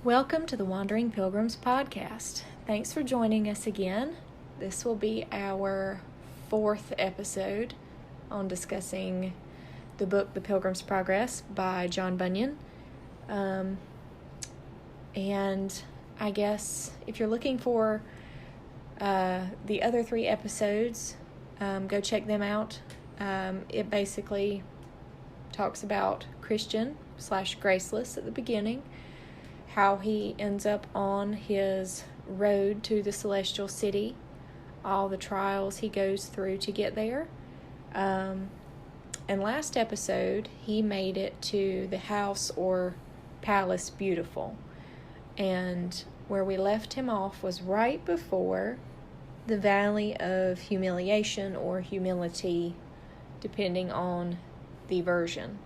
Welcome to the Wandering Pilgrims podcast. Thanks for joining us again. This will be our 4th episode on discussing the book The Pilgrim's Progress by John Bunyan. And I guess if you're looking for the other 3 episodes, go check them out. It basically talks about Christian / graceless at the beginning, how he ends up on his road to the celestial city, all the trials he goes through to get there. And last episode, he made it to the house or palace beautiful. And where we left him off was right before the valley of humiliation or humility, depending on the version.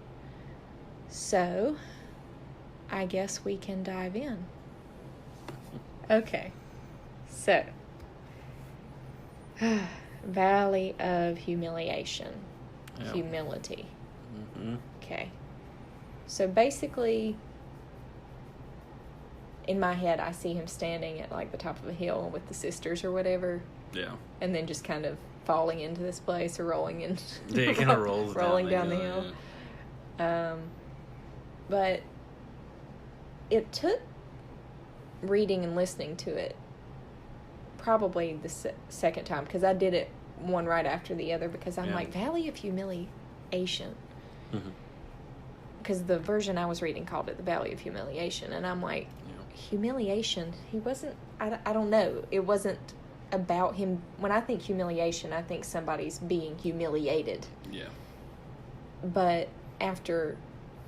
So I guess we can dive in. Okay. So, Valley of Humiliation. Yeah. Humility. Mm-hmm. Okay. So basically, in my head, I see him standing at like the top of a hill with the sisters or whatever. Yeah. And then just kind of falling into this place or rolling in. Yeah, it kind of rolls rolling down the hill. Yeah. But it took reading and listening to it probably the second time, because I did it one right after the other, because I'm like, Valley of Humiliation. Because the version I was reading called it the Valley of Humiliation, and I'm like, humiliation? He wasn't, I don't know, it wasn't about him. When I think humiliation, I think somebody's being humiliated. Yeah. But after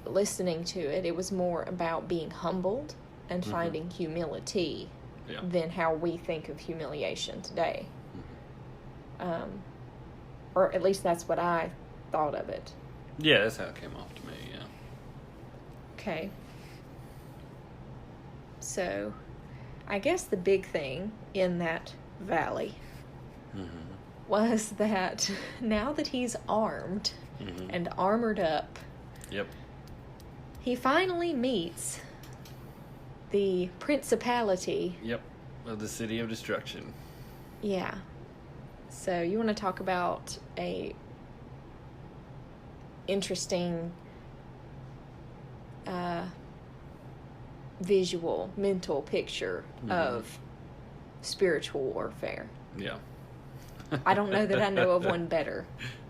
listening to it, it was more about being humbled and finding humility than how we think of humiliation today. Or at least that's what I thought of it. Yeah, that's how it came off to me, yeah. Okay. So, I guess the big thing in that valley was that now that he's armed and armored up, he finally meets the principality. Of the city of destruction. Yeah. So you want to talk about a interesting visual, mental picture of spiritual warfare. Yeah. I don't know that I know of one better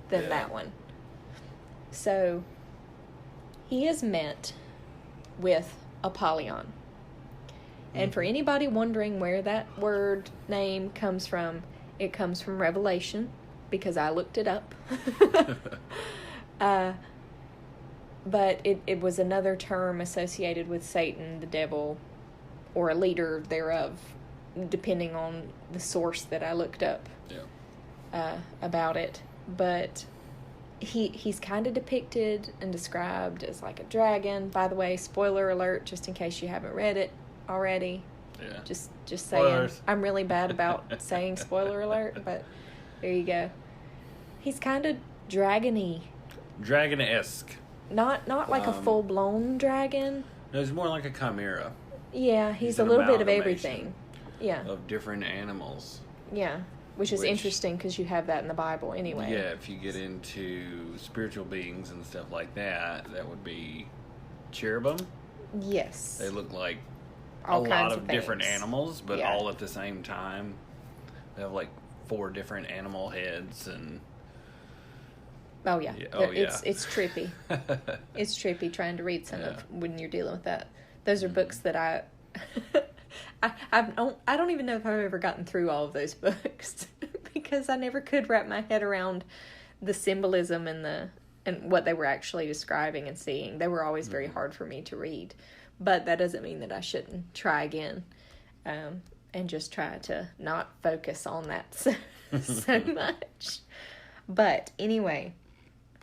than that one. So he is met with Apollyon. And for anybody wondering where that word name comes from, it comes from Revelation, because I looked it up. But it was another term associated with Satan, the devil, or a leader thereof, depending on the source that I looked up about it. But he's kind of depicted and described as like a dragon. By the way, spoiler alert, just in case you haven't read it already. Yeah. Just Spoilers. saying. I'm really bad about saying spoiler alert, but there you go. He's kind of dragony. Dragon-esque. Not like a full-blown dragon. No, he's more like a chimera. Yeah, he's a little bit of everything. Yeah. Of different animals. Yeah. Which is interesting, because you have that in the Bible anyway. Yeah, if you get into spiritual beings and stuff like that, that would be cherubim. Yes. They look like all a kinds lot of different things. animals, but all at the same time. They have like 4 different animal heads and... Oh, yeah. Yeah. It's trippy. It's trippy trying to read some of when you're dealing with that. Those are books that I don't even know if I've ever gotten through all of those books because I never could wrap my head around the symbolism and what they were actually describing and seeing. They were always very hard for me to read. But that doesn't mean that I shouldn't try again and just try to not focus on that so much. But anyway,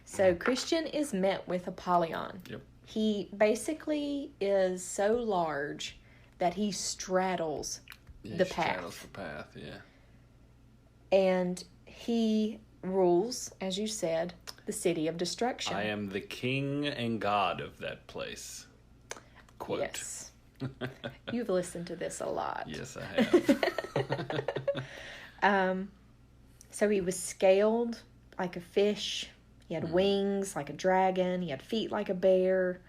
so Christian is met with Apollyon. Yep. He basically is so large that he straddles the path. Straddles the path, yeah. And he rules, as you said, the city of destruction. I am the king and god of that place. Quote. Yes. You've listened to this a lot. Yes, I have. So he was scaled like a fish. He had wings like a dragon. He had feet like a bear.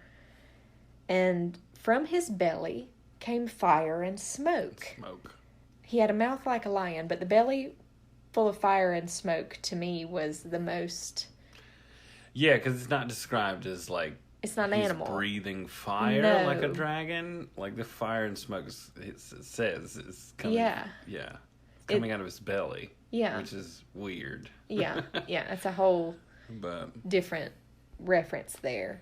And from his belly came fire and smoke. He had a mouth like a lion, but the belly full of fire and smoke to me was the most... Yeah, because it's not described as like... It's not an animal. Breathing fire like a dragon. Like the fire and smoke, it says, is coming... Yeah. Coming out of his belly. Yeah. Which is weird. Yeah, that's a whole different reference there.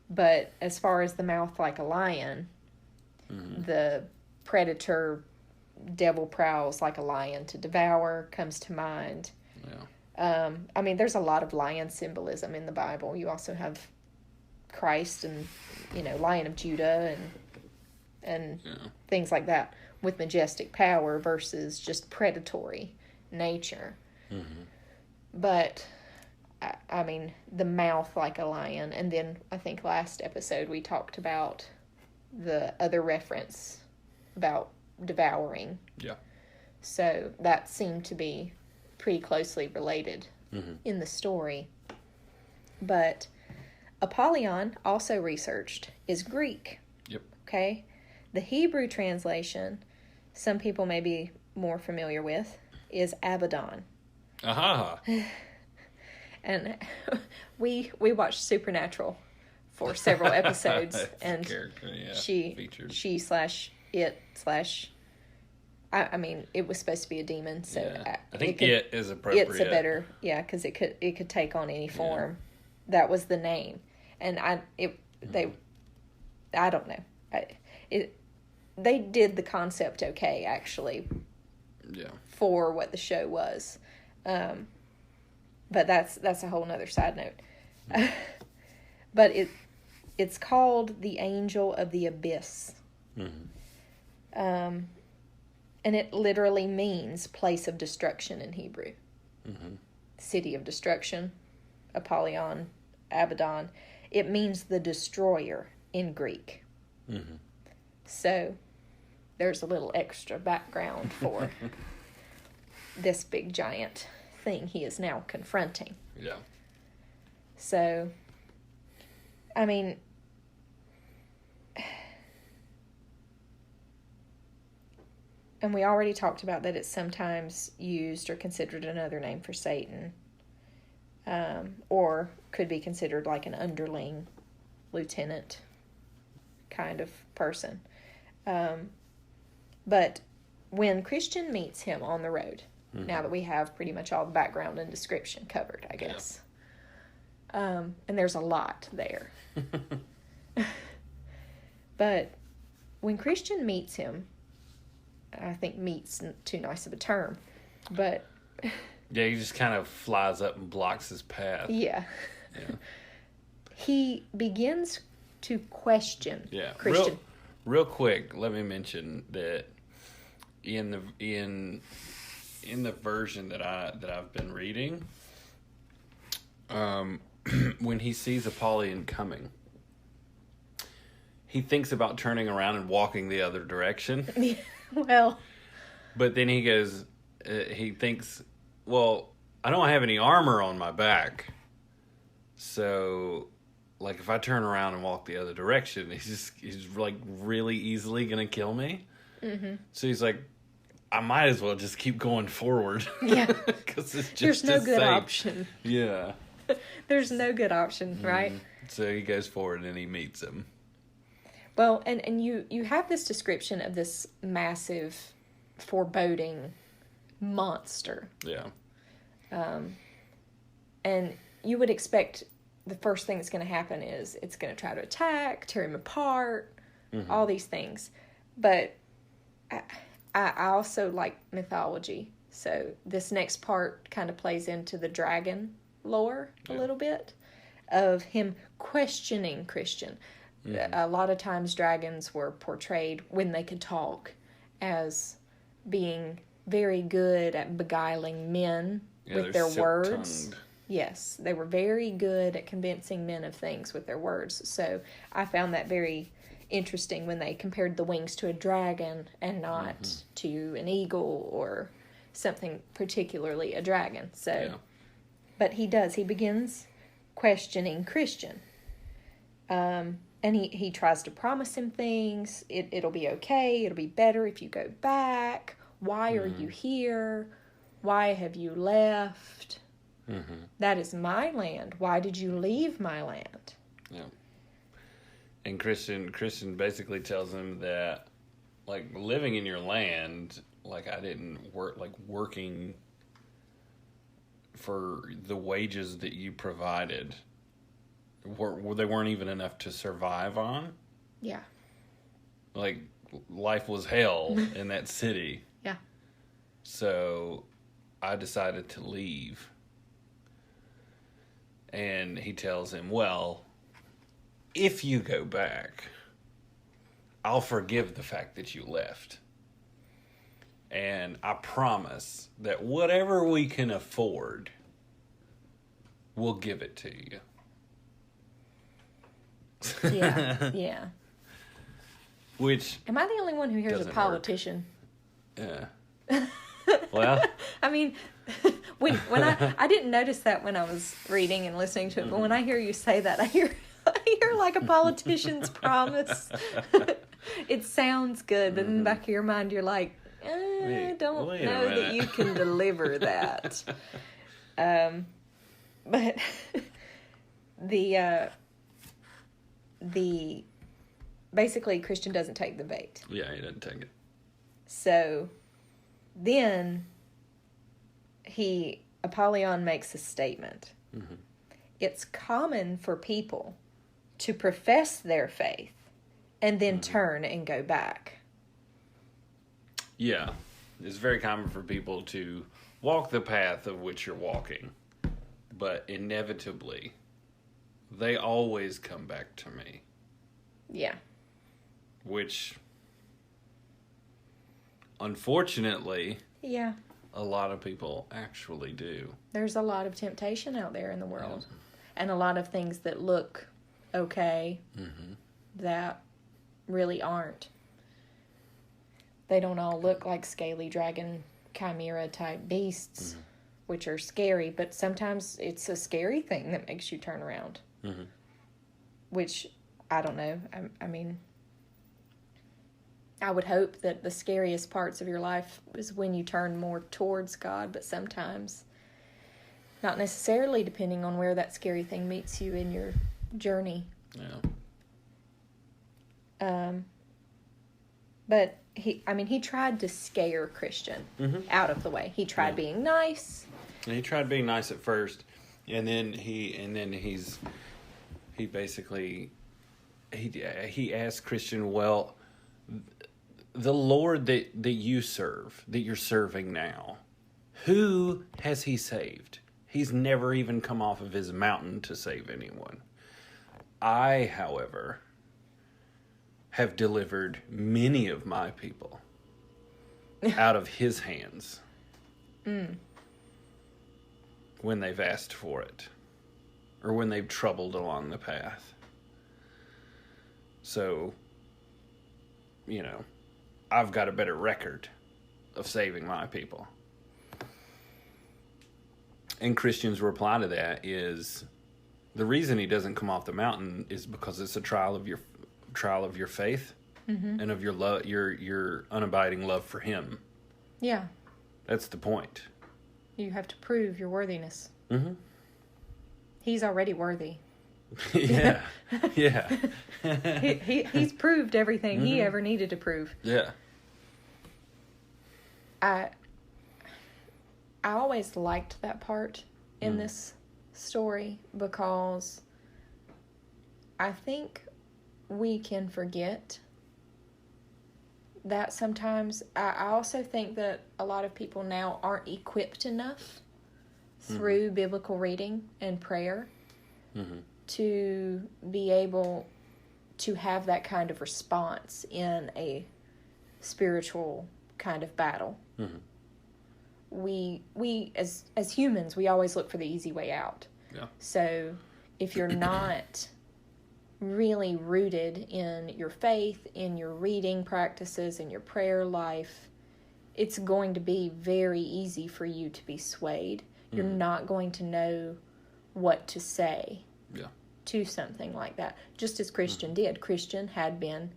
But as far as the mouth like a lion, the predator devil prowls like a lion to devour comes to mind. Yeah. I mean, there's a lot of lion symbolism in the Bible. You also have Christ and, Lion of Judah and things like that with majestic power versus just predatory nature. But, I mean, the mouth like a lion. And then I think last episode we talked about the other reference about devouring. Yeah. So that seemed to be pretty closely related in the story. But Apollyon, also researched, is Greek. Yep. Okay? The Hebrew translation, some people may be more familiar with, is Abaddon. Aha! And we watched Supernatural for several episodes, and I mean, it was supposed to be a demon, so I think it is appropriate. It's a better, because it could take on any form. Yeah. That was the name, and I don't know. They did the concept okay, actually. Yeah. For what the show was, but that's a whole nother side note. But it's called the Angel of the Abyss. And it literally means place of destruction in Hebrew. City of destruction, Apollyon, Abaddon. It means the destroyer in Greek. So there's a little extra background for this big giant thing he is now confronting. Yeah. So, I mean... And we already talked about that it's sometimes used or considered another name for Satan. Or could be considered like an underling, lieutenant kind of person. But when Christian meets him on the road, now that we have pretty much all the background and description covered, I guess. Yeah. And there's a lot there. But when Christian meets him, I think meet's too nice of a term, but... Yeah, he just kind of flies up and blocks his path. Yeah. He begins to question Christian. Real quick, let me mention that in the version that I've been reading, when he sees Apollyon coming, he thinks about turning around and walking the other direction. Well, but then he goes, he thinks, well, I don't have any armor on my back, so like if I turn around and walk the other direction, he's like really easily gonna kill me. So he's like, I might as well just keep going forward. Yeah, because it's just there's no good safe. option. Yeah, there's no good option, right? So he goes forward and he meets him. Well, and you have this description of this massive, foreboding monster. Yeah. And you would expect the first thing that's going to happen is it's going to try to attack, tear him apart, all these things. But I also like mythology. So this next part kind of plays into the dragon lore a little bit of him questioning Christian. A lot of times dragons were portrayed, when they could talk, as being very good at beguiling men with their words. Yes, they were very good at convincing men of things with their words. So I found that very interesting when they compared the wings to a dragon and not to an eagle or something particularly a dragon. So, but he begins questioning Christian. And he tries to promise him things. It'll be okay. It'll be better if you go back. Why are you here? Why have you left? That is my land. Why did you leave my land? Yeah. And Christian basically tells him that, like, living in your land, like, I didn't working for the wages that you provided, they weren't even enough to survive on. Yeah. Like, life was hell in that city. Yeah. So I decided to leave. And he tells him, well, if you go back, I'll forgive the fact that you left. And I promise that whatever we can afford, we'll give it to you. Yeah, yeah. Which... Am I the only one who hears a politician? Yeah. Well... I mean... when I didn't notice that when I was reading and listening to it, but when I hear you say that, I hear like a politician's promise. It sounds good, but in the back of your mind, you're like, I don't know that you can deliver that. But the basically Christian doesn't take the bait. Yeah, he doesn't take it. So then Apollyon makes a statement. It's common for people to profess their faith and then turn and go back. Yeah. It's very common for people to walk the path of which you're walking, but inevitably, they always come back to me. Yeah. Which, unfortunately... Yeah. A lot of people actually do. There's a lot of temptation out there in the world. And a lot of things that look okay that really aren't. They don't all look like scaly dragon chimera type beasts, which are scary, but sometimes it's a scary thing that makes you turn around. Which, I don't know. I mean... I would hope that the scariest parts of your life is when you turn more towards God, but sometimes not necessarily, depending on where that scary thing meets you in your journey. Yeah. But he tried to scare Christian out of the way. He tried being nice. And he tried being nice at first, and then he asked Christian, well, the Lord that you serve, that you're serving now, who has he saved? He's never even come off of his mountain to save anyone. I, however, have delivered many of my people out of his hands when they've asked for it or when they've troubled along the path. So, I've got a better record of saving my people. And Christian's reply to that is, the reason he doesn't come off the mountain is because it's a trial of your faith and of your love, your unabiding love for him. Yeah. That's the point. You have to prove your worthiness. He's already worthy. Yeah. He's proved everything he ever needed to prove. Yeah. I always liked that part in this story because I think we can forget that sometimes. I also think that a lot of people now aren't equipped enough through biblical reading and prayer to be able to have that kind of response in a spiritual kind of battle. We as humans, we always look for the easy way out. Yeah. So if you're not really rooted in your faith, in your reading practices, in your prayer life, it's going to be very easy for you to be swayed. You're not going to know what to say to something like that. Just as Christian did. Christian had been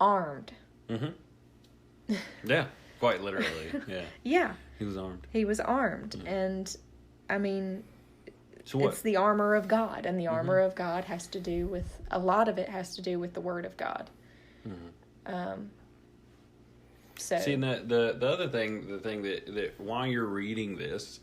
armed. Yeah, quite literally. Yeah. Yeah. He was armed. He was armed. And, I mean, so it's the armor of God. And the armor of God has to do with, a lot of it has to do with the Word of God. So. See, and the other thing, the thing that while you're reading this,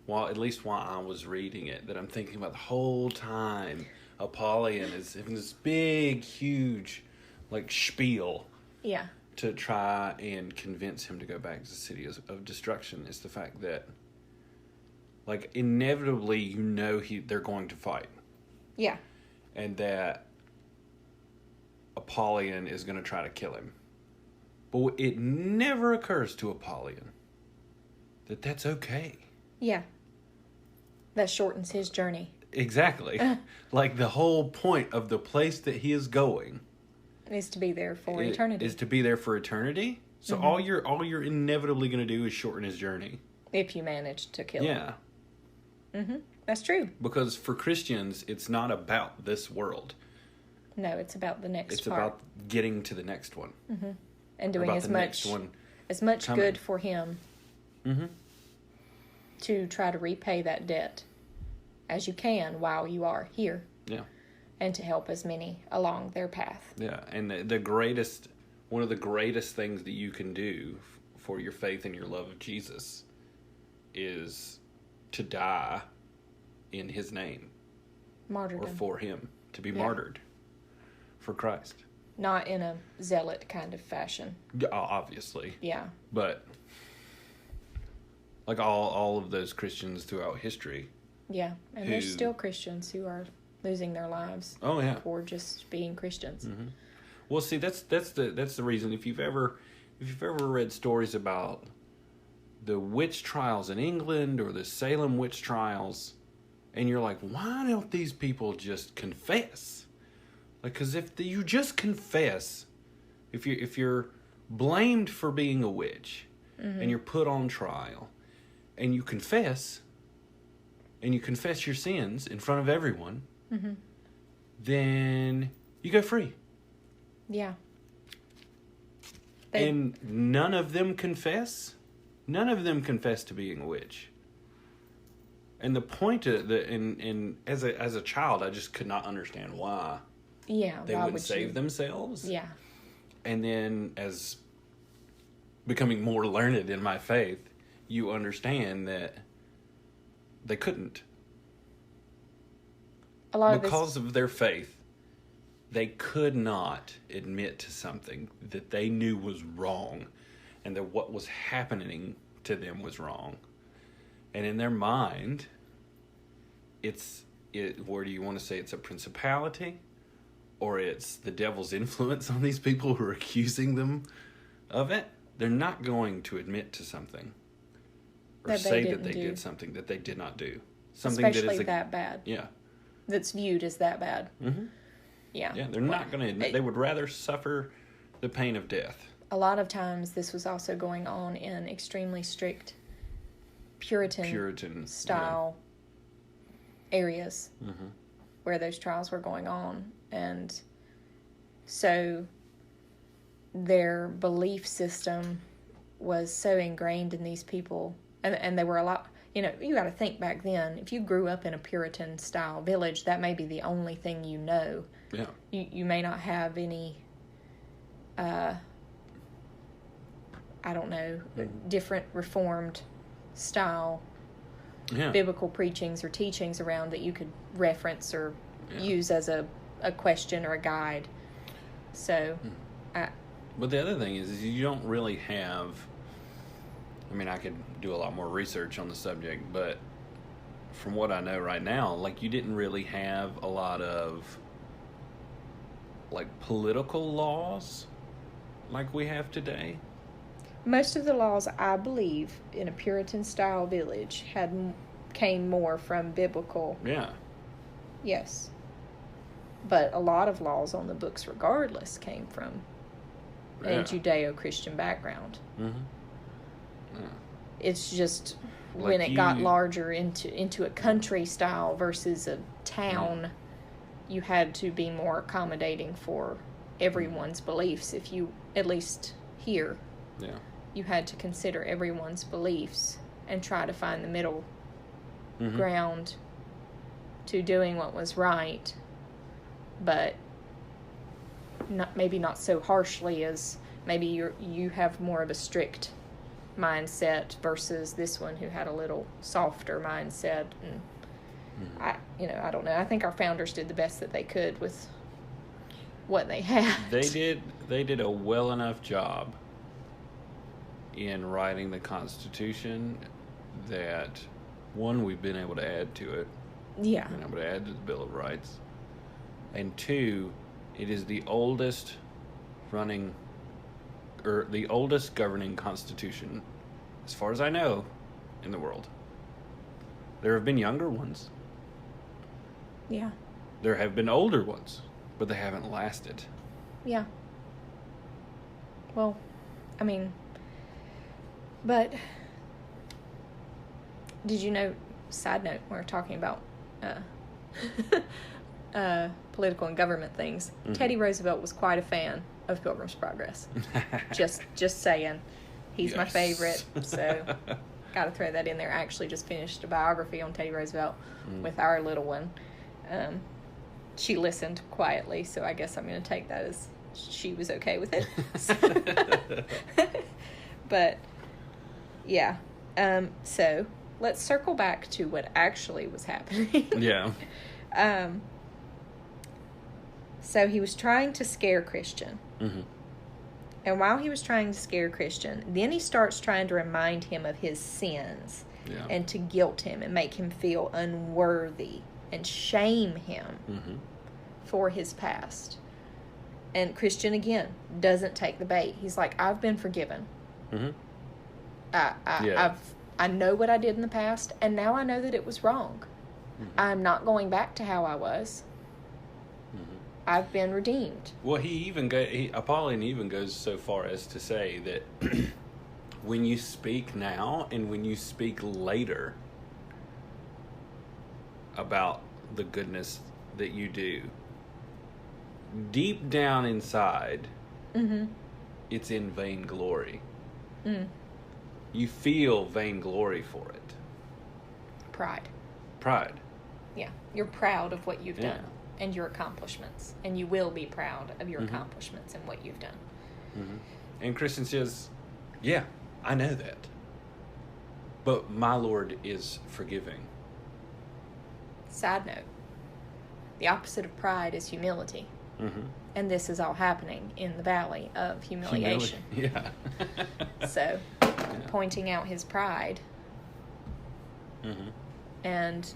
at least while I was reading it, that I'm thinking about the whole time, Apollyon is having this big, huge, like, spiel. Yeah. To try and convince him to go back to the city of destruction is the fact that, like, inevitably, they're going to fight. Yeah. And that Apollyon is going to try to kill him. But it never occurs to Apollyon that that's okay. Yeah. That shortens his journey. Exactly. Like, the whole point of the place that he is going is to be there for eternity. Is to be there for eternity. So all you're inevitably going to do is shorten his journey. If you manage to kill him. Yeah. That's true. Because for Christians, it's not about this world. No, it's about the next part. It's about getting to the next one. And doing as much good for him to try to repay that debt as you can while you are here. Yeah. And to help as many along their path. Yeah, and one of the greatest things that you can do for your faith and your love of Jesus is to die in his name. Martyrdom. Or for him, to be martyred for Christ. Not in a zealot kind of fashion. Obviously. Yeah. But, like all of those Christians throughout history. Yeah, and there's still Christians who are losing their lives. Oh yeah. For just being Christians. Well, see, that's the reason. If you've ever read stories about the witch trials in England or the Salem witch trials, and you're like, why don't these people just confess? Like, because if you just confess, if you're blamed for being a witch and you're put on trial, and you confess your sins in front of everyone. Then you go free. Yeah. And none of them confess. None of them confess to being a witch. And the point of as a child, I just could not understand why. Yeah. They wouldn't save themselves. Yeah. And then as becoming more learned in my faith, you understand that they couldn't. Because of their faith, they could not admit to something that they knew was wrong and that what was happening to them was wrong. And in their mind, where do you want to say it's a principality? Or it's the devil's influence on these people who are accusing them of it? They're not going to admit to something. Or say that they did something that they did not do. Something especially that bad. Yeah. That's viewed as that bad. Yeah. Yeah, they're not going to admit. They would rather suffer the pain of death. A lot of times this was also going on in extremely strict Puritan style areas where those trials were going on. And so their belief system was so ingrained in these people. And they were a lot... you got to think back then, if you grew up in a Puritan-style village, that may be the only thing you know. Yeah. You may not have any, I don't know, different Reformed-style biblical preachings or teachings around that you could reference or use as a question or a guide. So, but the other thing is you don't really have... I mean, I could do a lot more research on the subject, but from what I know right now, like, you didn't really have a lot of, like, political laws like we have today. Most of the laws, I believe, in a Puritan-style village came more from biblical. Yeah. Yes. But a lot of laws on the books, regardless, came from a Judeo-Christian background. Mm-hmm. Yeah. It's just Like when it got larger into a country style versus a town, you had to be more accommodating for everyone's beliefs. If you, at least here, you had to consider everyone's beliefs and try to find the middle ground to doing what was right, but maybe not so harshly as maybe you have more of a strict mindset versus this one who had a little softer mindset. And I don't know. I think our founders did the best that they could with what they had. They did a well enough job in writing the Constitution that, one, we've been able to add to it. Yeah. Been able to add to the Bill of Rights. And two, it is the oldest governing constitution, as far as I know, in the world. There have been younger ones. Yeah. There have been older ones, but they haven't lasted. Yeah. Well, I mean, but did you know, side note, we're talking about political and government things. Mm-hmm. Teddy Roosevelt was quite a fan of Pilgrim's Progress. just saying. He's my favorite, so got to throw that in there. I actually just finished a biography on Teddy Roosevelt with our little one. She listened quietly, so I guess I'm going to take that as she was okay with it. But, yeah. So, let's circle back to what actually was happening. Yeah. So, he was trying to scare Christian. Mm-hmm. And while he was trying to scare Christian, then he starts trying to remind him of his sins and to guilt him and make him feel unworthy and shame him for his past. And Christian, again, doesn't take the bait. He's like, I've been forgiven. Mm-hmm. I know what I did in the past, and now I know that it was wrong. Mm-hmm. I'm not going back to how I was. I've been redeemed. Well, Apollyon even goes so far as to say that when you speak now and when you speak later about the goodness that you do, deep down inside, it's in vainglory. Mm. You feel vainglory for it. Pride. Yeah. You're proud of what you've done. And your accomplishments, and you will be proud of your accomplishments and what you've done. Mm-hmm. And Christian says, yeah, I know that, but my Lord is forgiving. Side note, the opposite of pride is humility. And this is all happening in the valley of humiliation. Yeah. So, pointing out his pride, and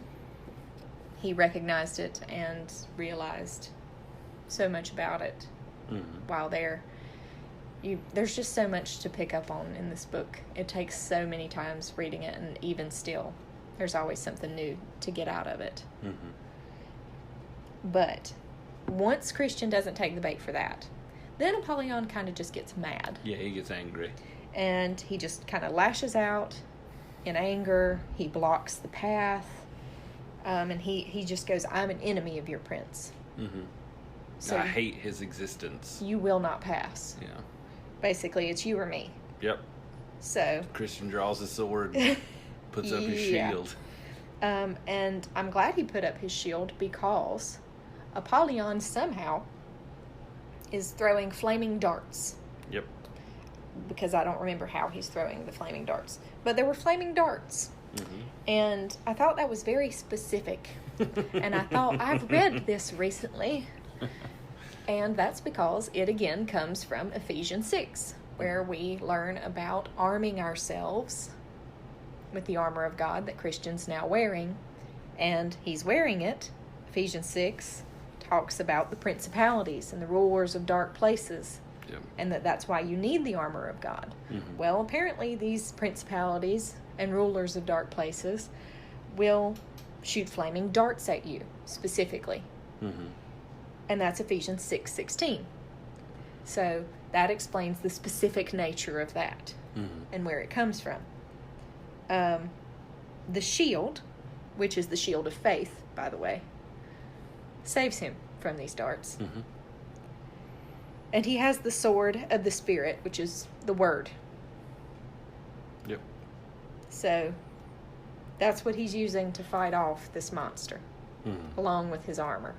he recognized it and realized so much about it while there. There's just so much to pick up on in this book. It takes so many times reading it, and even still, there's always something new to get out of it. But once Christian doesn't take the bait for that, then Apollyon kind of just gets mad. Yeah, he gets angry. And he just kind of lashes out in anger. He blocks the path. And he just goes, I'm an enemy of your prince. So I hate his existence. You will not pass. Yeah. Basically, it's you or me. Yep. So Christian draws his sword, puts up his shield. And I'm glad he put up his shield because Apollyon somehow is throwing flaming darts. Yep. Because I don't remember how he's throwing the flaming darts. But there were flaming darts. And I thought that was very specific. And I thought, I've read this recently. And that's because it again comes from Ephesians 6, where we learn about arming ourselves with the armor of God that Christian's now wearing. And he's wearing it. Ephesians 6 talks about the principalities and the rulers of dark places. Yep. And that's why you need the armor of God. Well, apparently these principalities and rulers of dark places will shoot flaming darts at you, specifically. And that's Ephesians 6:16. So that explains the specific nature of that and where it comes from. The shield, which is the shield of faith, by the way, saves him from these darts. And he has the sword of the Spirit, which is the Word. Yep. So that's what he's using to fight off this monster, along with his armor.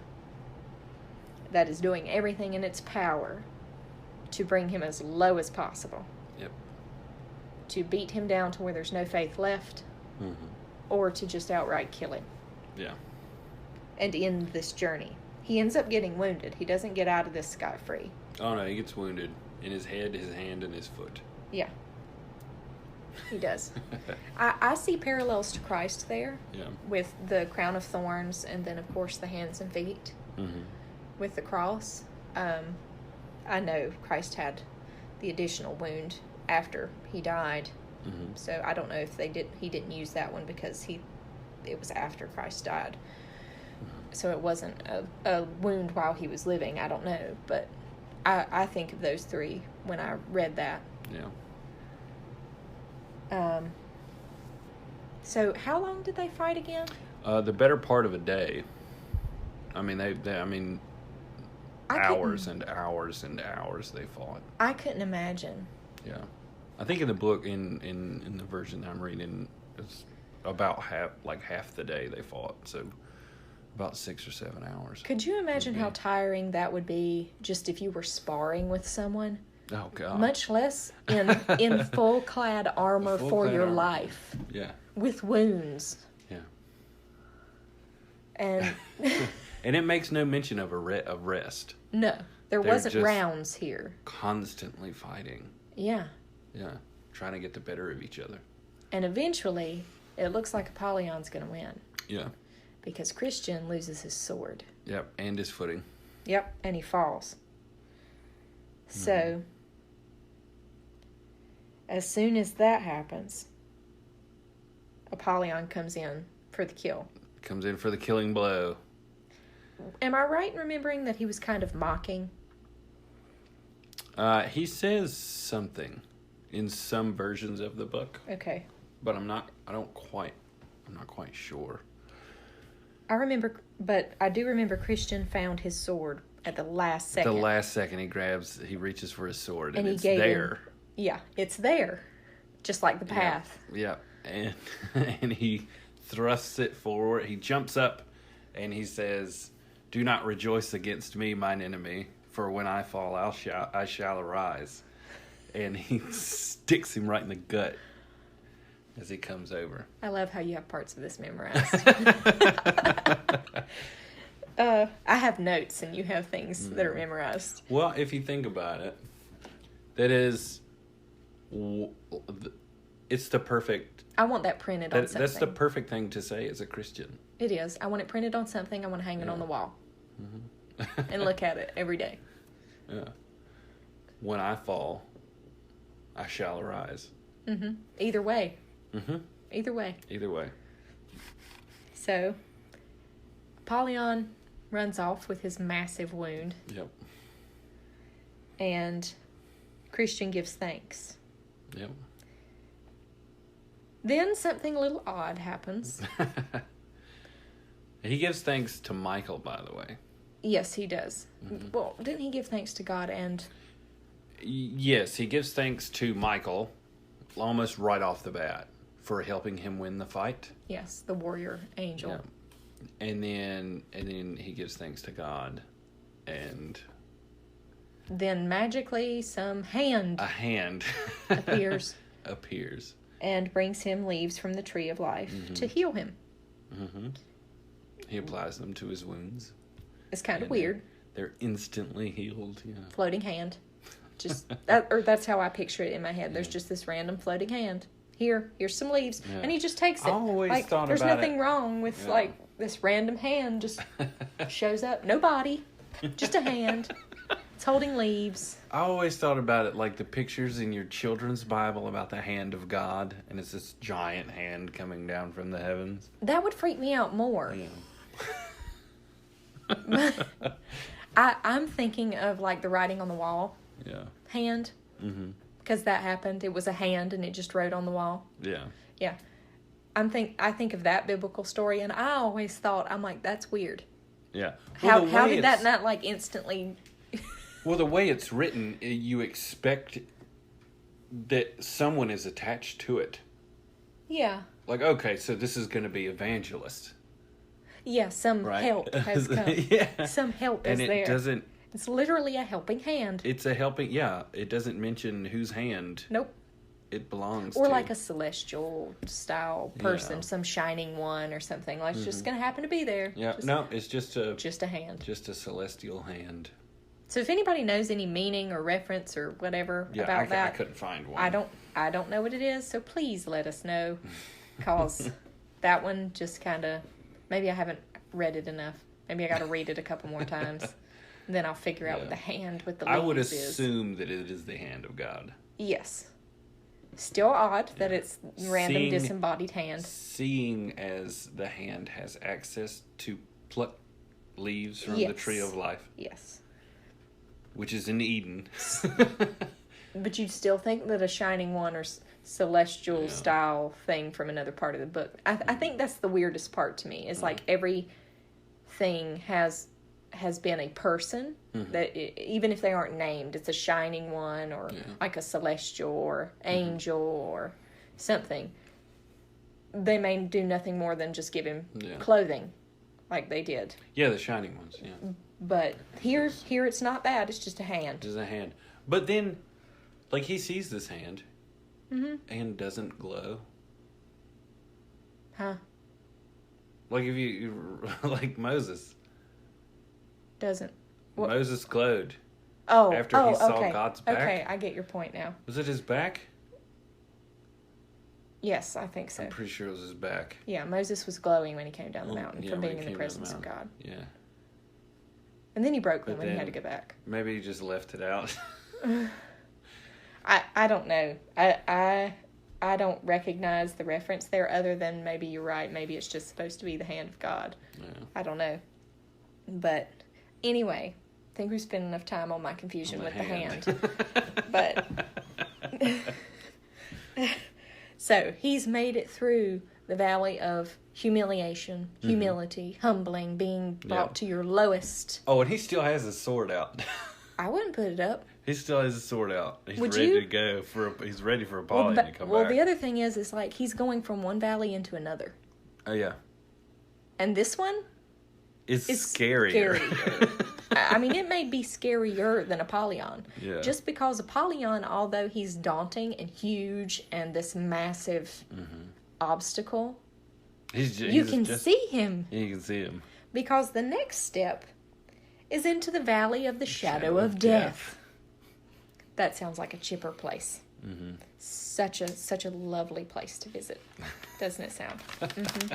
That is doing everything in its power to bring him as low as possible. Yep. To beat him down to where there's no faith left, or to just outright kill him. Yeah. And end this journey. He ends up getting wounded. He doesn't get out of this scot-free. Oh, no, he gets wounded in his head, his hand, and his foot. Yeah. He does. I see parallels to Christ there. Yeah. With the crown of thorns and then, of course, the hands and feet. With the cross. I know Christ had the additional wound after he died. So I don't know if he didn't use that one because it was after Christ died. So it wasn't a wound while he was living. I don't know. But I think of those three when I read that. Yeah. So how long did they fight again? The better part of a day. I mean, hours and hours and hours they fought. I couldn't imagine. Yeah. I think in the book, in the version that I'm reading, it's about half the day they fought. So about 6 or 7 hours. Could you imagine how tiring that would be just if you were sparring with someone? Oh, God. Much less in full-clad armor for your life. Yeah. With wounds. Yeah. And and it makes no mention of rest. No. They're wasn't just rounds here. Constantly fighting. Yeah. Yeah. Trying to get the better of each other. And eventually, it looks like Apollyon's going to win. Yeah. Because Christian loses his sword. Yep. And his footing. Yep. And he falls. So, as soon as that happens, Apollyon comes in for the kill. Comes in for the killing blow. Am I right in remembering that he was kind of mocking? He says something in some versions of the book. Okay. But I'm not quite sure. I do remember Christian found his sword at the last second. The last second he reaches for his sword and it's gave there. Yeah, it's there. Just like the path. Yeah. And he thrusts it forward. He jumps up and he says, "Do not rejoice against me, mine enemy, for when I fall I shall arise." And he sticks him right in the gut as he comes over. I love how you have parts of this memorized. I have notes and you have things that are memorized. Well, if you think about it, that is, it's the perfect... I want that printed on something. That's the perfect thing to say as a Christian. It is. I want it printed on something. I want to hang it on the wall. And look at it every day. Yeah. When I fall, I shall arise. Either way. Either way. Either way. So, Apollyon runs off with his massive wound. Yep. And Christian gives thanks. Yep. Then something a little odd happens. He gives thanks to Michael, by the way. Yes, he does. Well, didn't he give thanks to God and... Yes, he gives thanks to Michael almost right off the bat for helping him win the fight. Yes, the warrior angel. Yeah. And then he gives thanks to God, and then magically a hand appears and brings him leaves from the tree of life to heal him. He applies them to his wounds. It's kind of weird. They're instantly healed. Yeah. Floating hand. Just that's how I picture it in my head. There's just this random floating hand. Here's some leaves, and he just takes it. I always thought there's about nothing wrong with this random hand just shows up. No body, just a hand. It's holding leaves. I always thought about it like the pictures in your children's Bible about the hand of God, and it's this giant hand coming down from the heavens. That would freak me out more. Yeah. I'm thinking of like the writing on the wall hand. Mm-hmm. Because that happened. It was a hand and it just wrote on the wall. Yeah. Yeah. I think of that biblical story, and I always thought, I'm like, that's weird. Yeah. Well, how did that not like instantly... Well, the way it's written, you expect that someone is attached to it. Yeah. Like, okay, so this is going to be evangelist. Yeah, some help has come. Yeah. Some help is there. And it doesn't... It's literally a helping hand. It's a helping... Yeah, it doesn't mention whose hand... Nope. It belongs to. Or like a celestial style person, some shining one or something. Like, it's just going to happen to be there. Yeah, it's just a hand. Just a celestial hand. So if anybody knows any meaning or reference or whatever about that, I couldn't find one. I don't know what it is, so please let us know. Because that one just kind of, maybe I haven't read it enough. Maybe I got to read it a couple more times. And then I'll figure out what the hand with the leaves is. I would assume that it is the hand of God. Yes. Still odd that it's random disembodied hand. Seeing as the hand has access to pluck leaves from the tree of life. Yes. Which is in Eden. But you'd still think that a shining one or celestial style thing from another part of the book. I think that's the weirdest part to me. Is like everything has been a person that even if they aren't named, it's a shining one or like a celestial or angel or something. They may do nothing more than just give him clothing like they did. Yeah, the shining ones, But here it's not that, it's just a hand. Just a hand. But then, like, he sees this hand and doesn't glow. Huh? Like if you like Moses. Doesn't. What? Moses glowed. After he saw God's back. Okay, I get your point now. Was it his back? Yes, I think so. I'm pretty sure it was his back. Yeah, Moses was glowing when he came down the mountain from being in the presence of God. Yeah. And then he broke them when he had to go back. Maybe he just left it out. I don't know. I don't recognize the reference there other than maybe you're right. Maybe it's just supposed to be the hand of God. Yeah. I don't know. But anyway, I think we spent enough time on my confusion with the hand. But so he's made it through the valley of humiliation, humility, humbling, being brought to your lowest. Oh, and he still has his sword out. I wouldn't put it up. He still has his sword out. He's Would ready you? to go he's ready for Apollyon to come back. Well, the other thing is like he's going from one valley into another. Oh yeah. And this one is scarier. I mean, it may be scarier than Apollyon. Yeah. Just because Apollyon, although he's daunting and huge and this massive obstacle, you can see him. You can see him. Because the next step is into the valley of the shadow of death. That sounds like a chipper place. Mm-hmm. Such a lovely place to visit, doesn't it sound? Mm-hmm.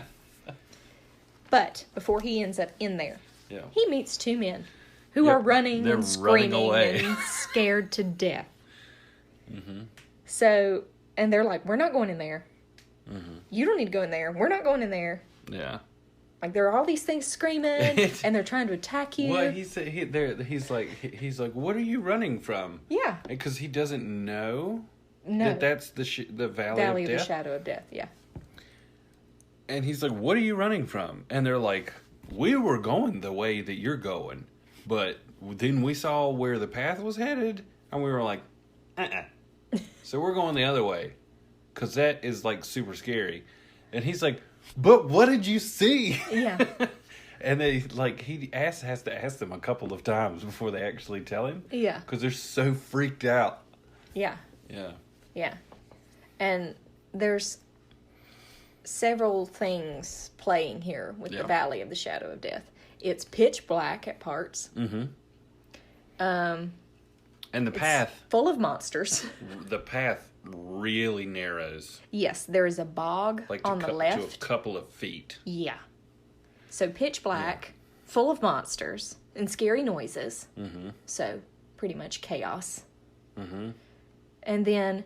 But before he ends up in there, he meets two men who are running and screaming and scared to death. Mm-hmm. So, and they're like, "We're not going in there. Mm-hmm. You don't need to go in there. We're not going in there." Yeah. Like there are all these things screaming, and they're trying to attack you. Well, he's like, "What are you running from?" Yeah, because he doesn't know that that's the valley of the shadow of death. Yeah. And he's like, "What are you running from?" And they're like, "We were going the way that you're going, but then we saw where the path was headed, and we were like, so we're going the other way, because that is like super scary." And he's like, "But what did you see?" Yeah. And they he has to ask them a couple of times before they actually tell him. Yeah. Because they're so freaked out. Yeah. Yeah. Yeah. And there's several things playing here with the Valley of the Shadow of Death. It's pitch black at parts. Mm-hmm. And the path full of monsters. The path really narrows. Yes, there is a bog on the left. To a couple of feet. Yeah. So pitch black, full of monsters and scary noises. Mm-hmm. So pretty much chaos. Mm-hmm. And then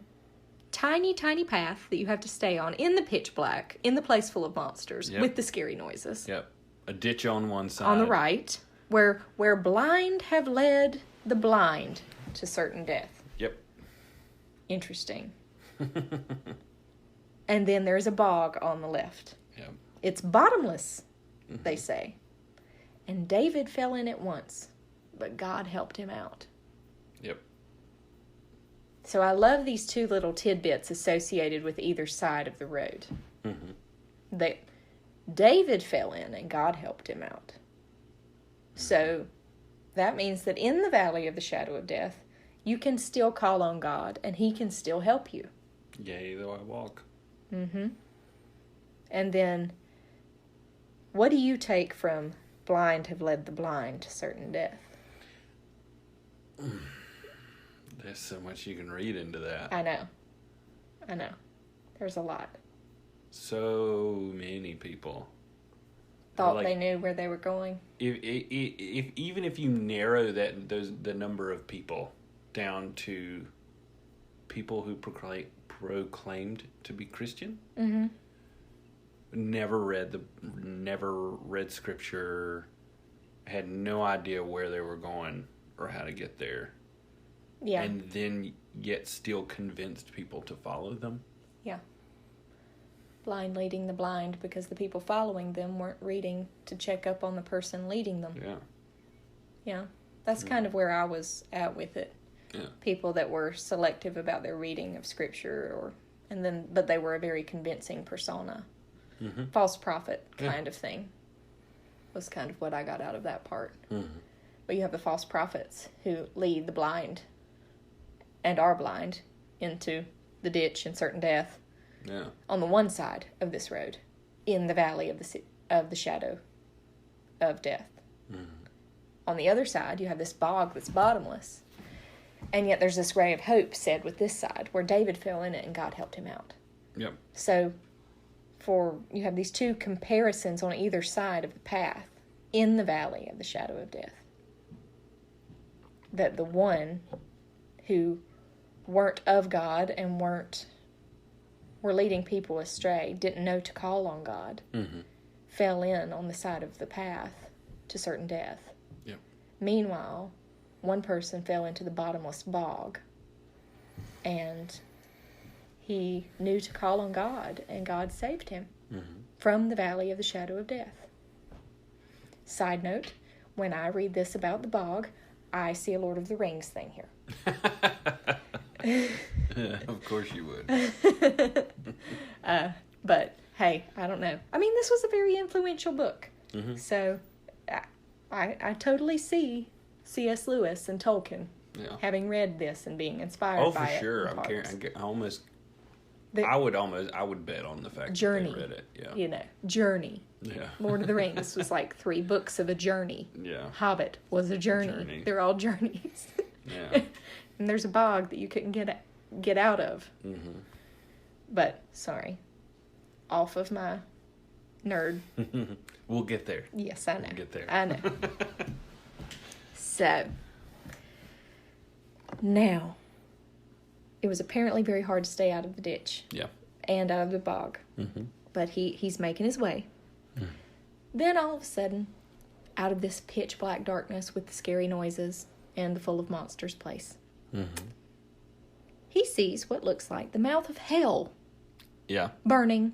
tiny, tiny path that you have to stay on in the pitch black, in the place full of monsters with the scary noises. Yep. A ditch on one side. On the right. Where blind have led the blind to certain death. Yep. Interesting. And then there's a bog on the left. Yep. It's bottomless, they say. And David fell in it once, but God helped him out. Yep. So I love these two little tidbits associated with either side of the road. That David fell in and God helped him out. So that means that in the valley of the shadow of death, you can still call on God and he can still help you. Yea, though I walk. And then, what do you take from blind have led the blind to certain death? There's so much you can read into that. I know. There's a lot. So many people Thought they knew where they were going. If even if you narrow the number of people down to people who proclaimed to be Christian, never read scripture, had no idea where they were going or how to get there, and then yet still convinced people to follow them. Yeah. Blind leading the blind because the people following them weren't reading to check up on the person leading them. Yeah. That's kind of where I was at with it. Yeah. People that were selective about their reading of scripture but they were a very convincing persona. False prophet kind of thing was kind of what I got out of that part. But you have the false prophets who lead the blind and are blind into the ditch and certain death. Yeah. On the one side of this road, in the valley of the shadow of death. On the other side, you have this bog that's bottomless. And yet there's this ray of hope said with this side, where David fell in it and God helped him out. Yep. So, you have these two comparisons on either side of the path in the valley of the shadow of death. That the one who weren't of God and were leading people astray, didn't know to call on God, fell in on the side of the path to certain death. Yep. Meanwhile, one person fell into the bottomless bog, and he knew to call on God, and God saved him from the valley of the shadow of death. Side note, when I read this about the bog, I see a Lord of the Rings thing here. Of course you would. But hey, I don't know. I mean, this was a very influential book. So I totally see C.S. Lewis and Tolkien having read this and being inspired by it. Oh, for sure. I would bet on the fact journey, that they read it. Yeah. You know, journey. Yeah. Lord of the Rings was like 3 books of a journey. Yeah. Hobbit was a journey. They're all journeys. Yeah. And there's a bog that you couldn't get out of. But, sorry. Off of my nerd. We'll get there. Yes, I know. We'll get there. I know. So, now, it was apparently very hard to stay out of the ditch. Yeah. And out of the bog. But he's making his way. Then all of a sudden, out of this pitch black darkness with the scary noises and the full of monsters place, he sees what looks like the mouth of hell. Yeah. Burning.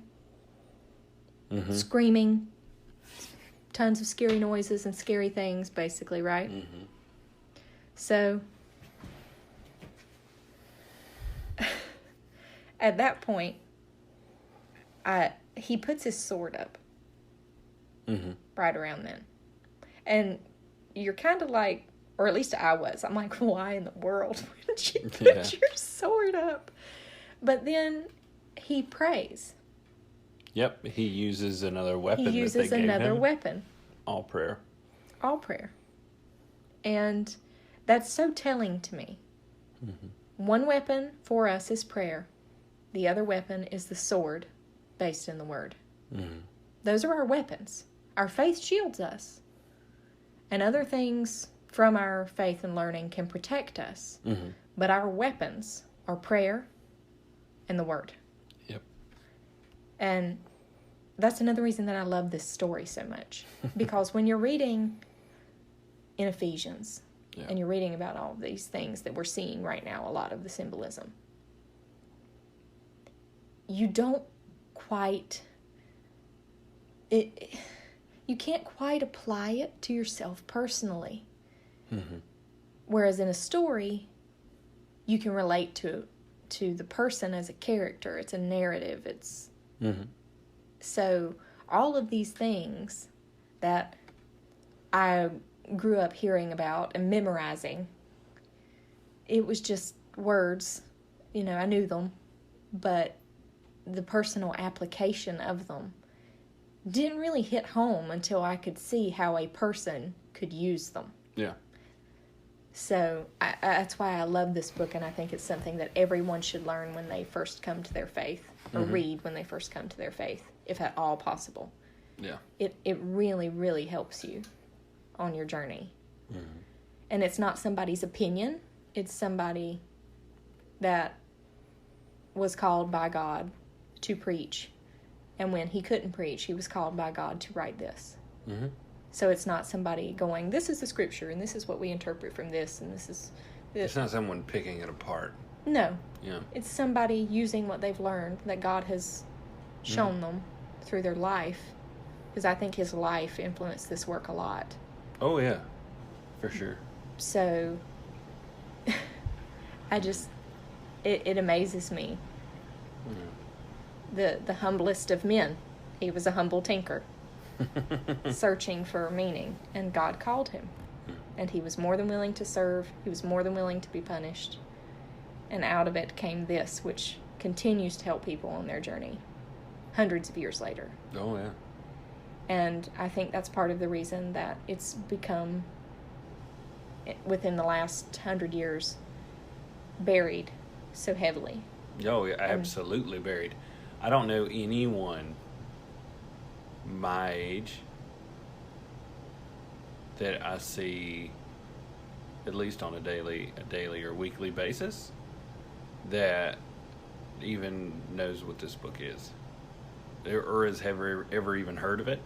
Screaming. Tons of scary noises and scary things, basically, right? So, at that point, he puts his sword up. Right around then. And you're kind of like, or at least I was, I'm like, why in the world would you put your sword up? But then he prays. Yep, he uses another weapon. He uses another weapon. All prayer. All prayer. And that's so telling to me. One weapon for us is prayer. The other weapon is the sword based in the Word. Those are our weapons. Our faith shields us. And other things from our faith and learning can protect us. But our weapons are prayer and the Word. Yep. And that's another reason that I love this story so much. Because when you're reading in Ephesians. Yeah. And you're reading about all of these things that we're seeing right now, a lot of the symbolism. You don't quite... you can't quite apply it to yourself personally. Mm-hmm. Whereas in a story, you can relate to the person as a character. It's a narrative. It's... Mm-hmm. So all of these things that I grew up hearing about and memorizing, it was just words. I knew them, but the personal application of them didn't really hit home until I could see how a person could use them. Yeah. So that's why I love this book, and I think it's something that everyone should learn when they first come to their faith, or read when they first come to their faith, if at all possible. Yeah. It really, really helps you on your journey. Mm-hmm. And it's not somebody's opinion. It's somebody that was called by God to preach. And when he couldn't preach, he was called by God to write this. Mm-hmm. So it's not somebody going, this is the scripture, and this is what we interpret from this, and this is... this. It's not someone picking it apart. No. Yeah. It's somebody using what they've learned, that God has shown them through their life. Because I think his life influenced this work a lot. Oh, yeah. For sure. So, I just... It amazes me. The humblest of men. He was a humble tinker. Searching for meaning, and God called him, and he was more than willing to serve. He was more than willing to be punished, and out of it came this, which continues to help people on their journey hundreds of years later. Oh yeah. And I think that's part of the reason that it's become, within the last 100 years, buried so heavily. Oh yeah, absolutely buried. I don't know anyone my age that I see, at least on a daily or weekly basis, that even knows what this book is, or has ever even heard of it.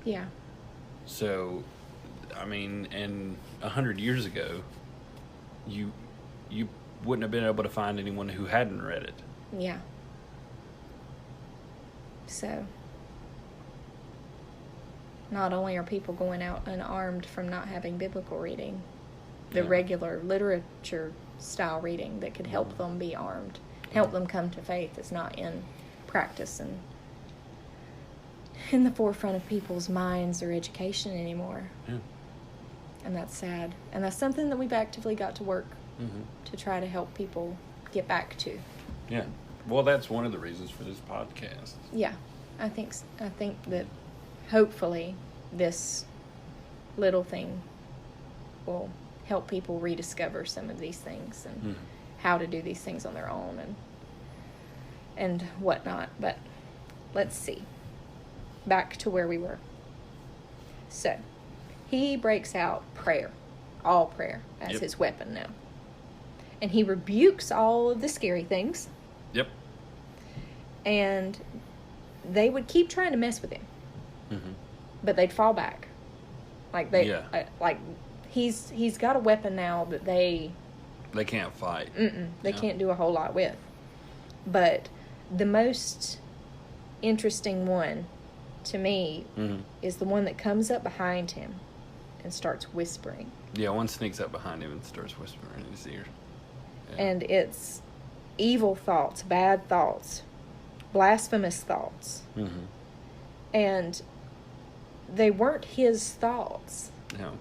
Yeah. So, I mean, and 100 years ago, you wouldn't have been able to find anyone who hadn't read it. Yeah. So, not only are people going out unarmed from not having biblical reading, the regular literature style reading that could help them be armed, help them come to faith, is not in practice and in the forefront of people's minds or education anymore. Yeah. And that's sad. And that's something that we've actively got to work to try to help people get back to. Yeah. Well, that's one of the reasons for this podcast. Yeah. I think that hopefully this little thing will help people rediscover some of these things and how to do these things on their own and whatnot. But let's see. Back to where we were. So, he breaks out prayer, all prayer, as his weapon now. And he rebukes all of the scary things. Yep. And they would keep trying to mess with him. Mm-hmm. But they'd fall back. Like he's got a weapon now that they can't fight. They can't do a whole lot with. But the most interesting one to me is the one that comes up behind him and starts whispering. Yeah, one sneaks up behind him and starts whispering in his ear. Yeah. And it's evil thoughts, bad thoughts, blasphemous thoughts. Mm-hmm. And they weren't his thoughts. No.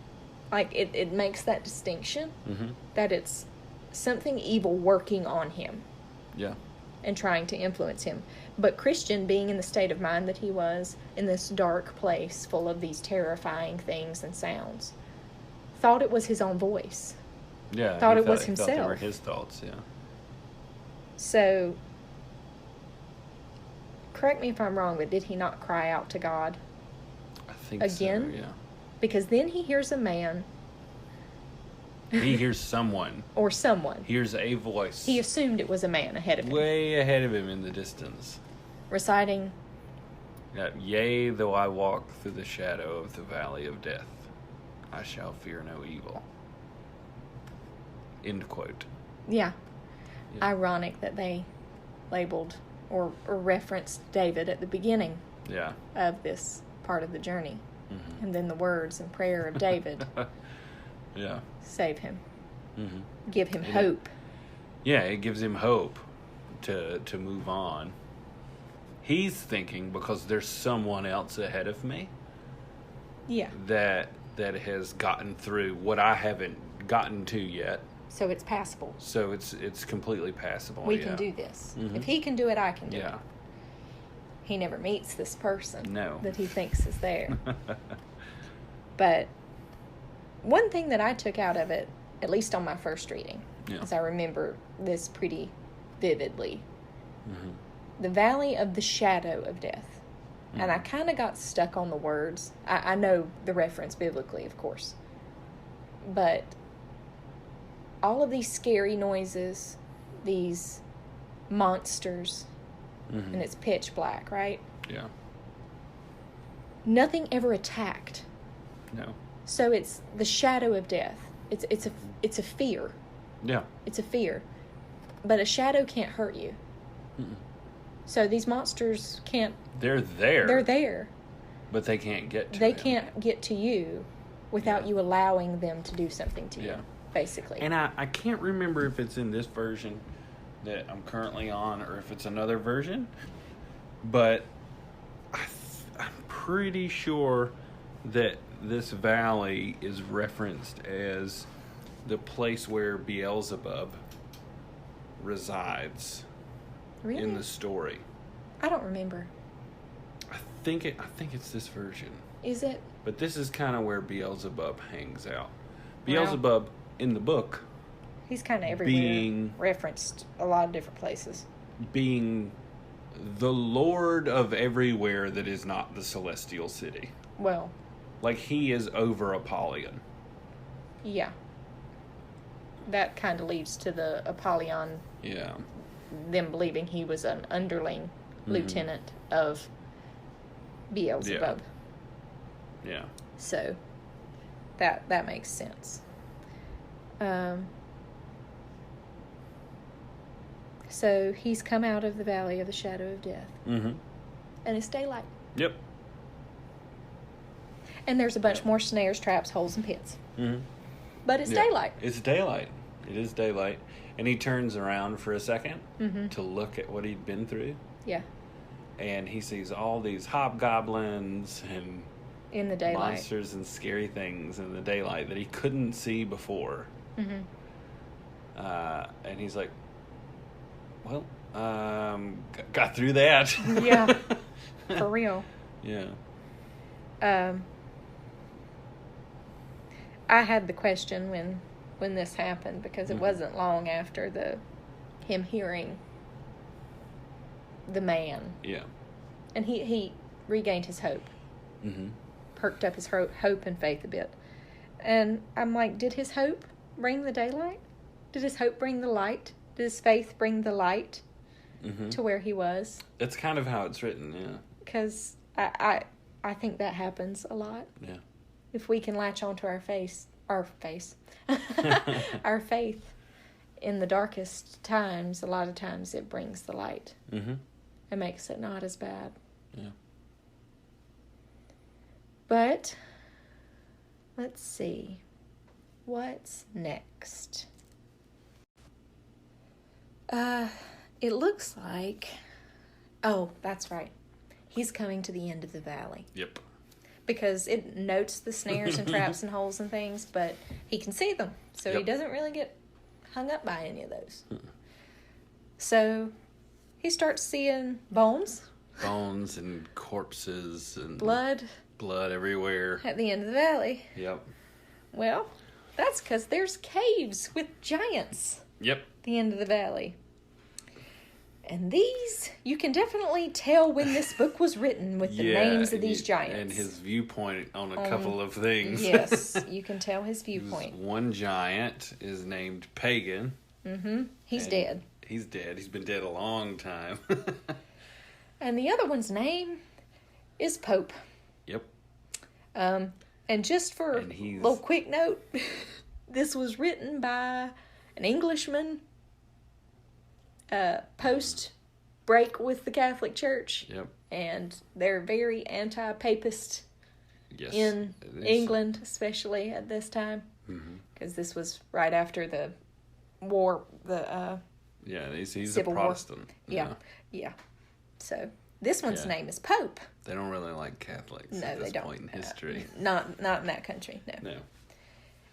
Like, it makes that distinction that it's something evil working on him. Yeah. And trying to influence him. But Christian, being in the state of mind that he was, in this dark place full of these terrifying things and sounds, thought it was his own voice. Yeah. Thought it was himself. Thought they were his thoughts, yeah. So, correct me if I'm wrong, but did he not cry out to God? I think again? So, yeah. Because then he hears a man. He hears someone. Or someone. Hears a voice. He assumed it was a man ahead of him. Way ahead of him in the distance. Reciting. Yea, though I walk through the shadow of the valley of death, I shall fear no evil. End quote. Yeah. Yeah. Ironic that they labeled or referenced David at the beginning Yeah. of this part of the journey. Mm-hmm. And then the words and prayer of David Yeah. save him. Mm-hmm. Give him hope. Yeah, it gives him hope to move on. He's thinking, because there's someone else ahead of me Yeah. that has gotten through what I haven't gotten to yet. So it's passable. So it's completely passable. We can do this. Mm-hmm. If he can do it, I can do it. Yeah. He never meets this person No. that he thinks is there. But one thing that I took out of it, at least on my first reading, because I remember this pretty vividly, the valley of the shadow of death. And I kind of got stuck on the words. I know the reference biblically, of course. But all of these scary noises, these monsters, and it's pitch black, right? Yeah. Nothing ever attacked. No. So it's the shadow of death. It's a fear. Yeah. It's a fear. But a shadow can't hurt you. Mm-mm. So these monsters can't... They're there. They're there. But they can't get to They him. can't get to you without you allowing them to do something to you, basically. And I can't remember if it's in this version that I'm currently on or if it's another version. But I'm pretty sure that this valley is referenced as the place where Beelzebub resides Really? in the story. I don't remember. I think it's this version. Is it? But this is kind of where Beelzebub hangs out. Beelzebub in the book He's kind of everywhere. Referenced a lot of different places. being the lord of everywhere that is not the celestial city. Well, Like he is over Apollyon. yeah. That kind of leads to the Apollyon, Yeah. them believing he was an underling lieutenant of Beelzebub. Yeah. So that makes sense. So he's come out of the valley of the shadow of death. Mm-hmm. And it's daylight. Yep. And there's a bunch more snares, traps, holes, and pits. Mm-hmm. But it's daylight. It's daylight. It is daylight. And he turns around for a second to look at what he'd been through. Yeah. And he sees all these hobgoblins and In the daylight. monsters and scary things in the daylight that he couldn't see before. Mm-hmm. And he's like, well, got through that. Yeah. For real. Yeah. I had the question when this happened, because it wasn't long after him hearing the man. Yeah. And he regained his hope. Mm-hmm. Perked up his hope and faith a bit. And I'm like, did his hope bring the daylight? Did his hope bring the light? Did his faith bring the light to where he was? That's kind of how it's written, yeah. Because I think that happens a lot. Yeah. If we can latch onto our faith in the darkest times, a lot of times it brings the light. Mm-hmm. It makes it not as bad. Yeah. But, let's see. What's next? It looks like... Oh, that's right. He's coming to the end of the valley. Yep. Because it notes the snares and traps and holes and things, but he can see them. So he doesn't really get hung up by any of those. So he starts seeing bones. Bones and corpses and... Blood. Blood everywhere. At the end of the valley. Yep. Well, that's because there's caves with giants. Yep. At the end of the valley. And these, you can definitely tell when this book was written with the names of these giants. And his viewpoint on a couple of things. Yes, you can tell his viewpoint. One giant is named Pagan. Mm-hmm. He's dead. He's dead. He's been dead a long time. And the other one's name is Pope. Yep. And just for And a little quick note, this was written by an Englishman post-break with the Catholic Church. Yep. And they're very anti-papist Yes, in England, especially at this time. Because this was right after the war, he's Civil a Protestant. War. Yeah. So this one's name is Pope. They don't really like Catholics at this point in history. Not in that country, no. No.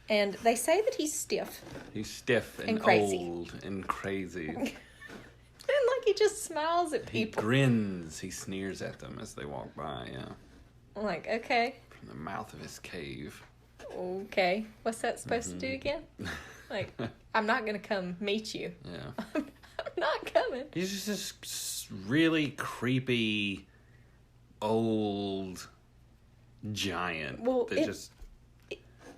And they say that he's stiff. He's stiff and crazy. old and crazy. And like he just smiles at He people. grins. He sneers at them as they walk by, I'm like, okay. From the mouth of his cave. Okay. What's that supposed to do again? Like, I'm not going to come meet you. Yeah. I'm not coming. He's just this really creepy, old giant. Well,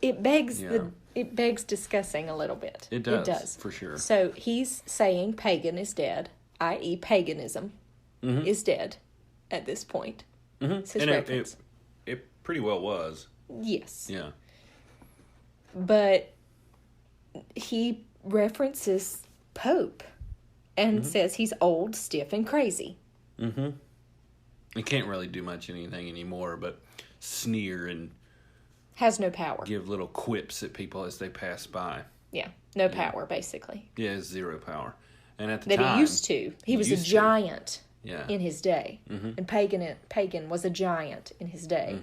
it begs discussing a little bit. It does. For sure. So he's saying pagan is dead, i.e. paganism is dead at this point. It's his reference. It pretty well was. Yes. Yeah. But he references Pope and says he's old, stiff, and crazy. He can't really do much anything anymore but sneer and has no power. Give little quips at people as they pass by. Yeah, no power, basically. Yeah, zero power. And at the that time... he used to. He was a giant in his day. And Pagan was a giant in his day.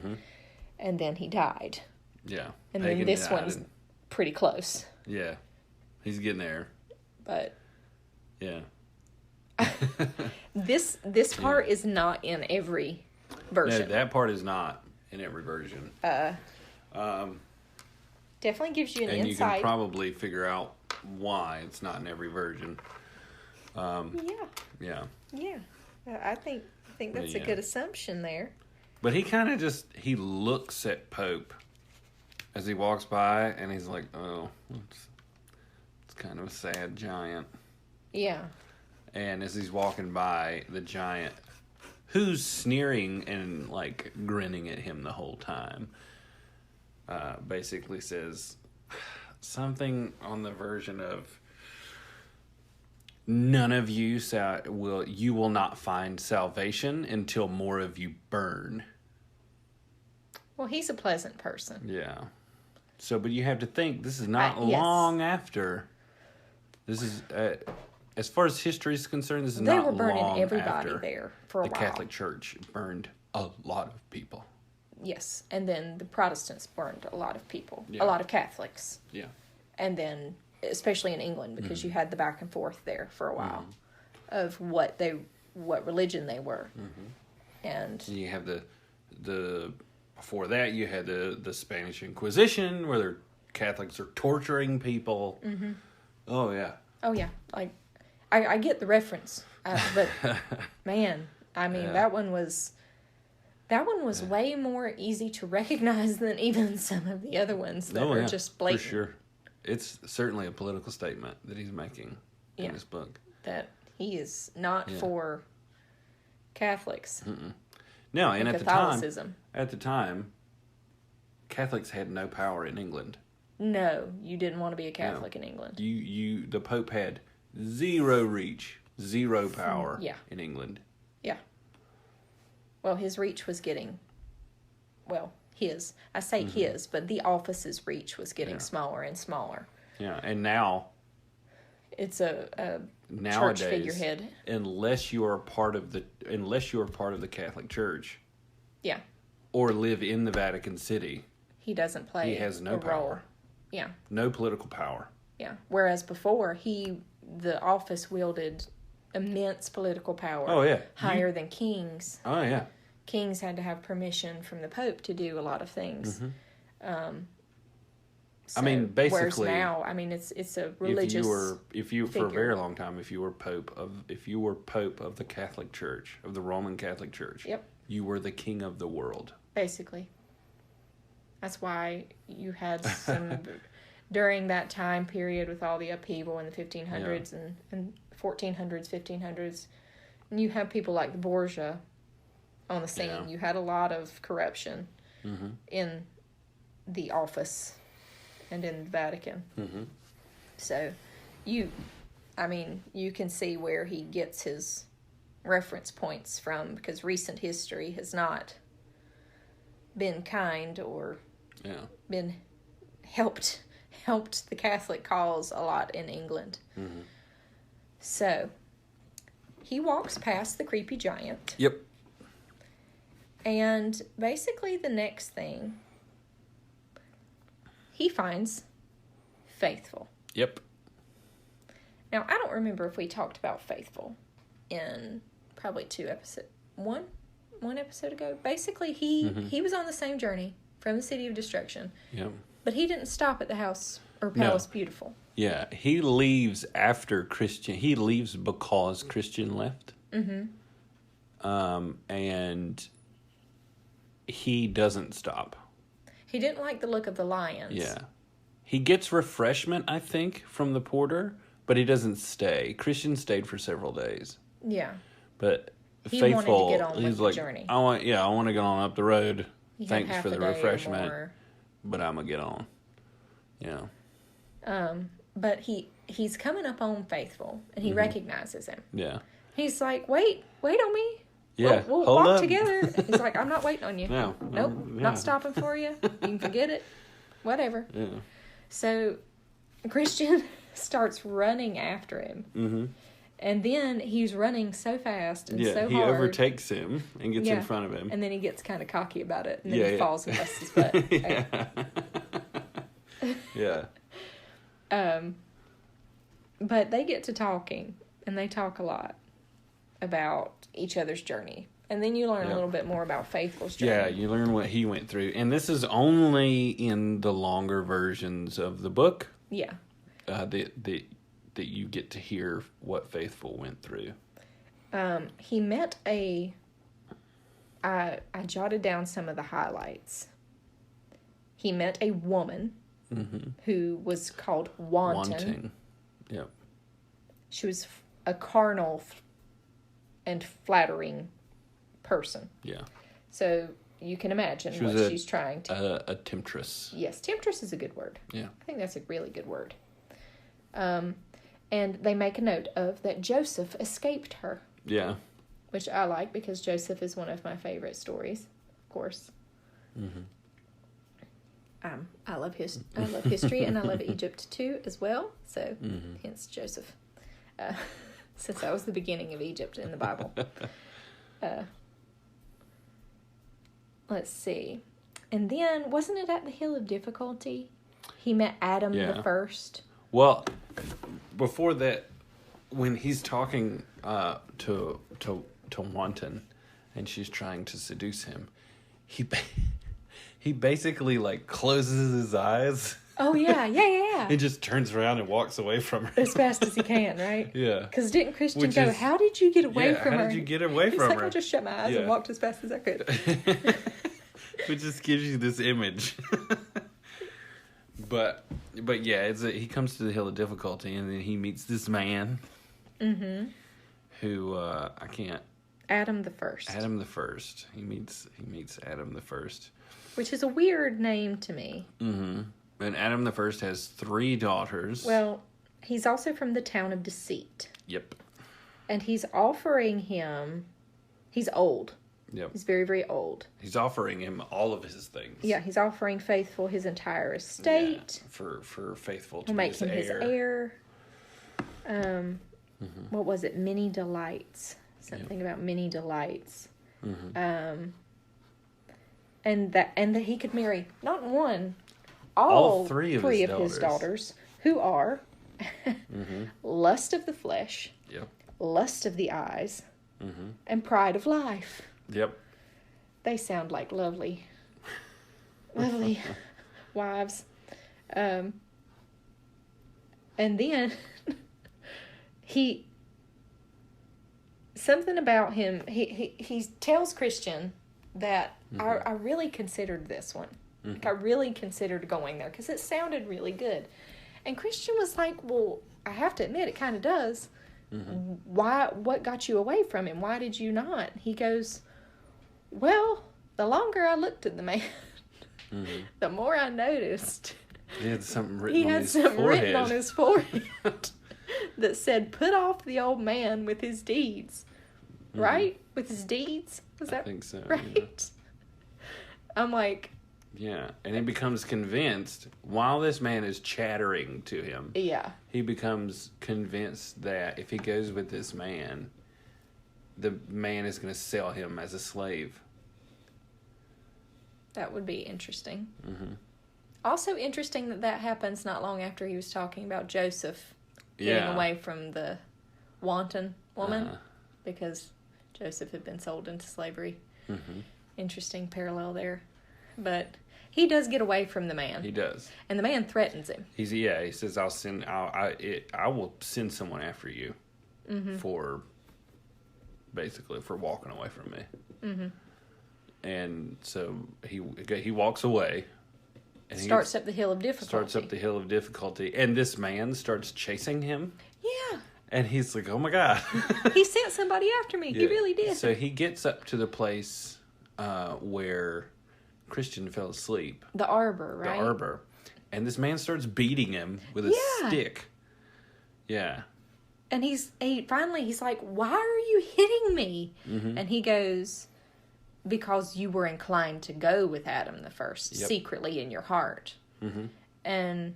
And then he died. Yeah. And then this one's pretty close. Yeah. He's getting there. But... Yeah. This part is not in every version. No, that part is not in every version. Definitely gives you an and insight. And you can probably figure out why it's not in every version. Yeah. I think that's a good assumption there. But he kind of he looks at Pope as he walks by, and he's like, oh, it's kind of a sad giant. Yeah. And as he's walking by, the giant, who's sneering and, like, grinning at him the whole time, basically says something on the version of, none of you will not find salvation until more of you burn. Well, he's a pleasant person. Yeah. So, but you have to think, this is not long after. This is, as far as history is concerned, this is not long after. They were burning everybody there for a while. The Catholic Church burned a lot of people. Yes, and then the Protestants burned a lot of people, a lot of Catholics. Yeah. And then, especially in England, because you had the back and forth there for a while of what religion they were. And you have the before that you had the Spanish Inquisition, where the Catholics are torturing people. Oh yeah. Like I get the reference, but man, I mean that one was way more easy to recognize than even some of the other ones that are just blatant. For sure. It's certainly a political statement that he's making in this book. That he is not for Catholics. No, and Catholicism. At the time, Catholics had no power in England. No, you didn't want to be a Catholic in England. The Pope had zero reach, zero power in England. Yeah. Well, his reach was getting, I say his, but the office's reach was getting smaller and smaller. Yeah, and now it's a nowadays, church figurehead. Unless you are part of the Catholic Church, yeah, or live in the Vatican City, he doesn't play. He has no power. Role. Yeah, no political power. Yeah, whereas before the office wielded immense political power. Oh yeah, higher than kings. Oh yeah. Kings had to have permission from the Pope to do a lot of things. I mean, basically, whereas now, I mean, it's a religious. If you for a very long time, if you were Pope of the Catholic Church, of the Roman Catholic Church, you were the king of the world. Basically, that's why you had some during that time period with all the upheaval in the 1500s and 1400s, 1500s, and you have people like the Borgia on the scene. You had a lot of corruption in the office and in the Vatican. Mm-hmm. So you can see where he gets his reference points from, because recent history has not been kind or been helped the Catholic cause a lot in England. Mm-hmm. So he walks past the creepy giant. Yep. And basically the next thing, he finds Faithful. Yep. Now, I don't remember if we talked about Faithful in probably one episode ago. Basically, he was on the same journey from the City of Destruction. Yep. But he didn't stop at the house or Palace Beautiful. Yeah, he leaves after Christian. He leaves because Christian left. Mm-hmm. And he doesn't stop. He didn't like the look of the lions. Yeah. He gets refreshment, I think, from the porter, but he doesn't stay. Christian stayed for several days. Yeah. But he Faithful, wanted to get on with he's the like, journey. I want to get on up the road. He Thanks for the refreshment. But I'm going to get on. Yeah. But he's coming up on Faithful, and he recognizes him. Yeah. He's like, wait on me. Yeah, We'll hold walk up. together. He's like, I'm not waiting on you. No. Nope, not stopping for you. You can forget it. Whatever. Yeah. So Christian starts running after him. Mm-hmm. And then he's running so fast and so hard. He overtakes him and gets in front of him. And then he gets kind of cocky about it. And then he falls and busts his butt. Yeah. But they get to talking. And they talk a lot about each other's journey. And then you learn a little bit more about Faithful's journey. Yeah, you learn what he went through. And this is only in the longer versions of the book. Yeah. That you get to hear what Faithful went through. He met I jotted down some of the highlights. He met a woman who was called Wanton. Yep. She was a carnal and flattering person. Yeah. So you can imagine she's trying to... A temptress. Yes, temptress is a good word. Yeah. I think that's a really good word. And they make a note of that Joseph escaped her. Yeah. Which I like, because Joseph is one of my favorite stories, of course. Mm-hmm. I love history, and I love Egypt too, as well. So, hence Joseph. Since that was the beginning of Egypt in the Bible. Let's see. And then, wasn't it at the Hill of Difficulty? He met Adam the first. Well, before that, when he's talking to Wanton, and she's trying to seduce him, he basically like closes his eyes. Oh yeah. He just turns around and walks away from her as fast as he can, right? Yeah. Because didn't Christian go, how did you get away from her? How did you get away from her? I just shut my eyes and walked as fast as I could. Which just gives you this image. But yeah, he comes to the Hill of Difficulty, and then he meets this man. Mm-hmm. Who I can't. Adam the First. Adam the First. He meets Adam the First. Which is a weird name to me. Mm-hmm. And Adam the First has 3 daughters. Well, he's also from the town of Deceit. Yep. And he's offering him... He's old. Yep. He's very, very old. He's offering him all of his things. Yeah, he's offering Faithful his entire estate. Yeah, for Faithful to He'll make him his heir. Mm-hmm. What was it? Many Delights. Something about Many Delights. Mm-hmm. And that he could marry not one, all 3 of his daughters, who are lust of the flesh, lust of the eyes, and pride of life. Yep. They sound like lovely wives. And then something about him, he tells Christian that I really considered this one. Like, I really considered going there because it sounded really good. And Christian was like, well, I have to admit, it kind of does. What got you away from him? Why did you not? He goes, well, the longer I looked at the man, Mm-hmm. the more I noticed He had something written he on had his something forehead. written on his forehead that said, "Put off the old man with his deeds." Mm-hmm. Right? With his deeds? Was that I think so. right? Yeah. I'm like, Yeah, and he becomes convinced while this man is chattering to him. yeah. He becomes convinced that if he goes with this man, the man is going to sell him as a slave. That would be interesting. Mm-hmm. Also interesting that happens not long after he was talking about Joseph getting away from the wanton woman because Joseph had been sold into slavery. Mm-hmm. Interesting parallel there. But he does get away from the man. He does. And the man threatens him. He says, I will send someone after you for walking away from me. Mm-hmm. And so he walks away. And starts up the hill of difficulty. And this man starts chasing him. Yeah. And he's like, oh my God. He sent somebody after me. Yeah. He really did. So he gets up to the place where Christian fell asleep. The arbor, right? The arbor. And this man starts beating him with a stick. Yeah. And he's like, why are you hitting me? Mm-hmm. And he goes, because you were inclined to go with Adam the first, secretly in your heart. Mm-hmm. And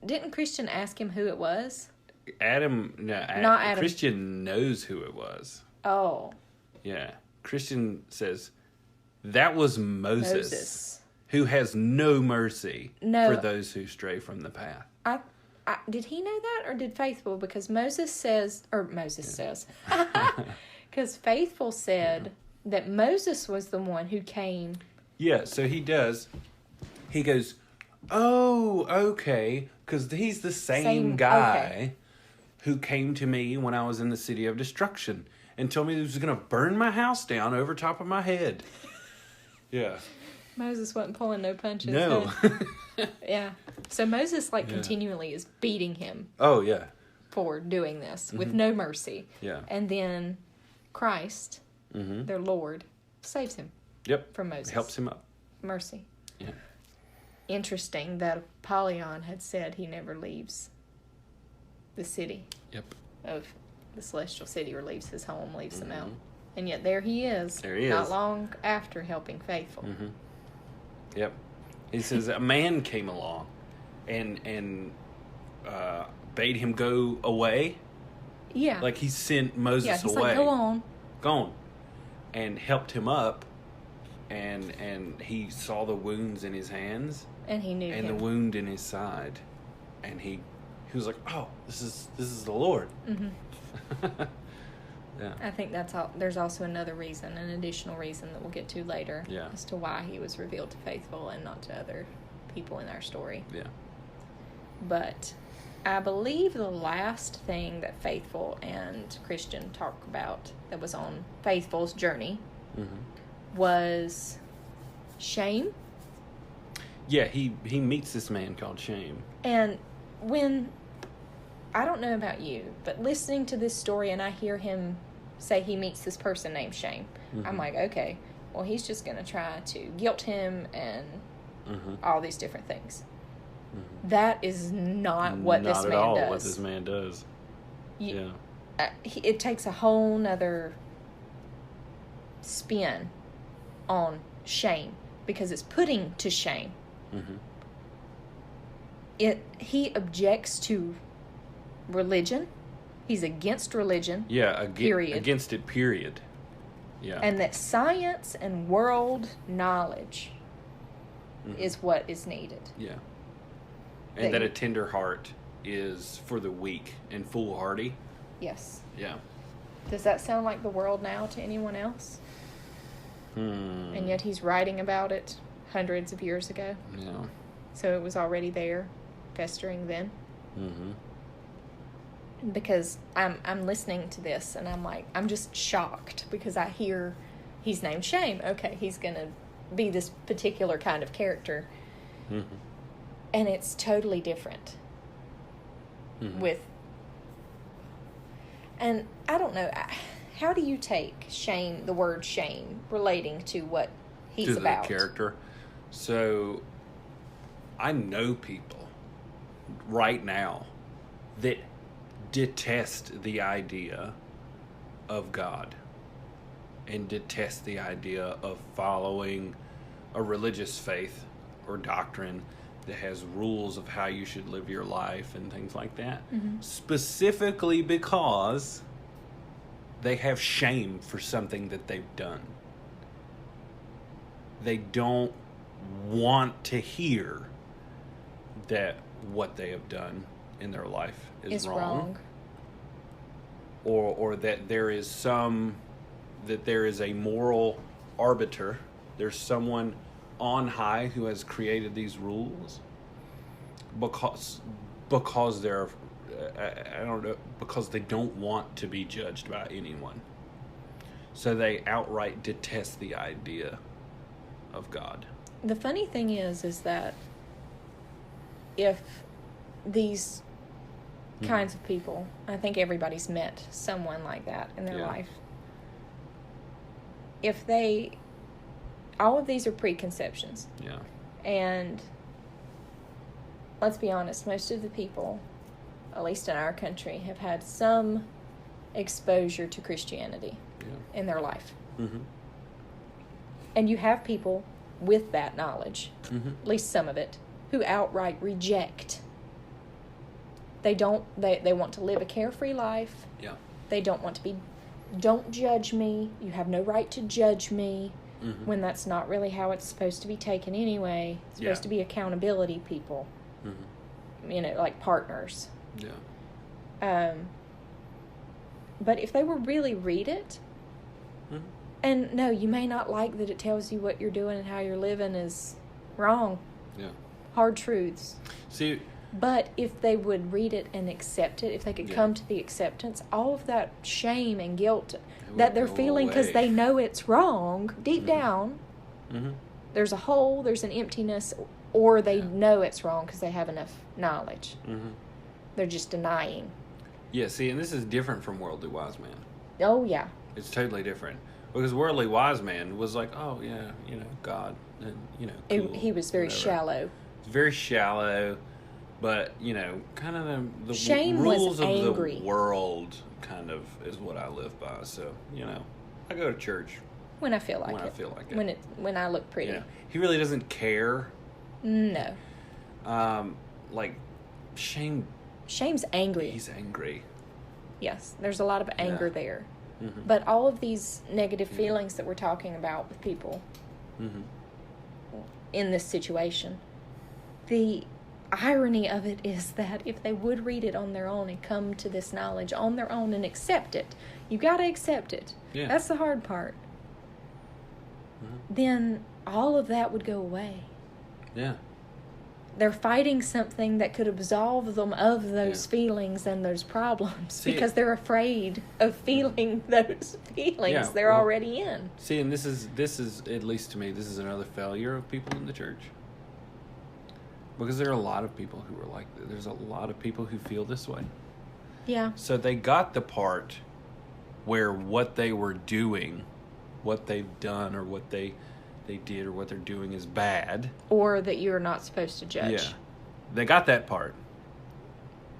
didn't Christian ask him who it was? Not Adam. Christian knows who it was. Oh. Yeah. Christian says, that was Moses. Who has no mercy for those who stray from the path. Did he know that, or did Faithful? Because Moses says, because Faithful said that Moses was the one who came. Yeah, so he does. He goes, oh, okay, because he's the same guy who came to me when I was in the city of destruction and told me he was going to burn my house down over top of my head. Yeah. Moses wasn't pulling no punches. No. Huh? Yeah. So Moses continually is beating him. Oh, yeah. For doing this with no mercy. Yeah. And then Christ, their Lord, saves him. Yep. From Moses. Helps him up. Mercy. Yeah. Interesting that Apollyon had said he never leaves the city. Yep. Of the celestial city, or leaves his home, leaves them out. And yet there he is. There he is. Not long after helping Faithful. Mm-hmm. Yep. He says a man came along and bade him go away. Yeah. Like he sent Moses he's away. Like, go on. Gone. And helped him up. And he saw the wounds in his hands. And he knew him. And the wound in his side. And he was like, oh, this is the Lord. Mm-hmm. Yeah. I think that's all. There's also another reason, an additional reason that we'll get to later, as to why he was revealed to Faithful and not to other people in our story. Yeah. But I believe the last thing that Faithful and Christian talk about that was on Faithful's journey was shame. Yeah, he meets this man called Shame. And I don't know about you, but listening to this story and I hear him say he meets this person named Shame, I'm like, okay, well, he's just going to try to guilt him and all these different things. That is not what this man does. Not at all what this man does. It takes a whole nother spin on shame because it's putting to shame. He objects to religion. He's against religion. Yeah, period. Against it, period. Yeah. And that science and world knowledge is what is needed. Yeah. And that a tender heart is for the weak and foolhardy. Yes. Yeah. Does that sound like the world now to anyone else? And yet he's writing about it hundreds of years ago. Yeah. So it was already there, festering then. Because I'm listening to this and I'm like, I'm just shocked because I hear he's named Shame. Okay, he's going to be this particular kind of character. And it's totally different. And I don't know, how do you take shame, the word shame, relating to what he's about. To the character. So, I know people right now that detest the idea of God and detest the idea of following a religious faith or doctrine that has rules of how you should live your life and things like that. Mm-hmm. Specifically because they have shame for something that they've done. They don't want to hear that what they have done in their life is wrong. Or that there is a moral arbiter. There's someone on high who has created these rules because they're I don't know, because they don't want to be judged by anyone. So they outright detest the idea of God. The funny thing is that if these kinds of people, I think everybody's met someone like that in their life. If all of these are preconceptions. Yeah. And let's be honest, most of the people, at least in our country, have had some exposure to Christianity in their life. Mm-hmm. And you have people with that knowledge, at least some of it, who outright reject. They want to live a carefree life. Yeah. They don't want to be, don't judge me. You have no right to judge me. Mm-hmm. When that's not really how it's supposed to be taken anyway. It's supposed to be accountability people. Mm-hmm. Like partners. Yeah. But if they would really read it, and no, you may not like that it tells you what you're doing and how you're living is wrong. Yeah. Hard truths. See, but if they would read it and accept it, if they could come to the acceptance, all of that shame and guilt that they're feeling because they know it's wrong, deep down, there's a hole, there's an emptiness, or they know it's wrong because they have enough knowledge. They're just denying. Yeah, see, and this is different from Worldly Wise Man. Oh, yeah. It's totally different. Because Worldly Wise Man was like, oh, yeah, God, and, cool, he was very shallow. Very shallow, but, kind of the Shame rules was angry. Of the world kind of is what I live by. So, I go to church. When I feel like it. When I look pretty. Yeah. He really doesn't care. No. Shame's angry. He's angry. Yes, there's a lot of anger there. Mm-hmm. But all of these negative feelings that we're talking about with people in this situation, the irony of it is that if they would read it on their own and come to this knowledge on their own and accept it, you got to accept it. Yeah. That's the hard part. Then all of that would go away. Yeah. They're fighting something that could absolve them of those feelings and those problems because they're afraid of feeling those feelings they're already in. See, and this is at least to me, this is another failure of people in the church. Because there are a lot of people who are like this. There's a lot of people who feel this way. Yeah. So they got the part where what they were doing, what they've done or what they did or what they're doing is bad. Or that you're not supposed to judge. Yeah. They got that part.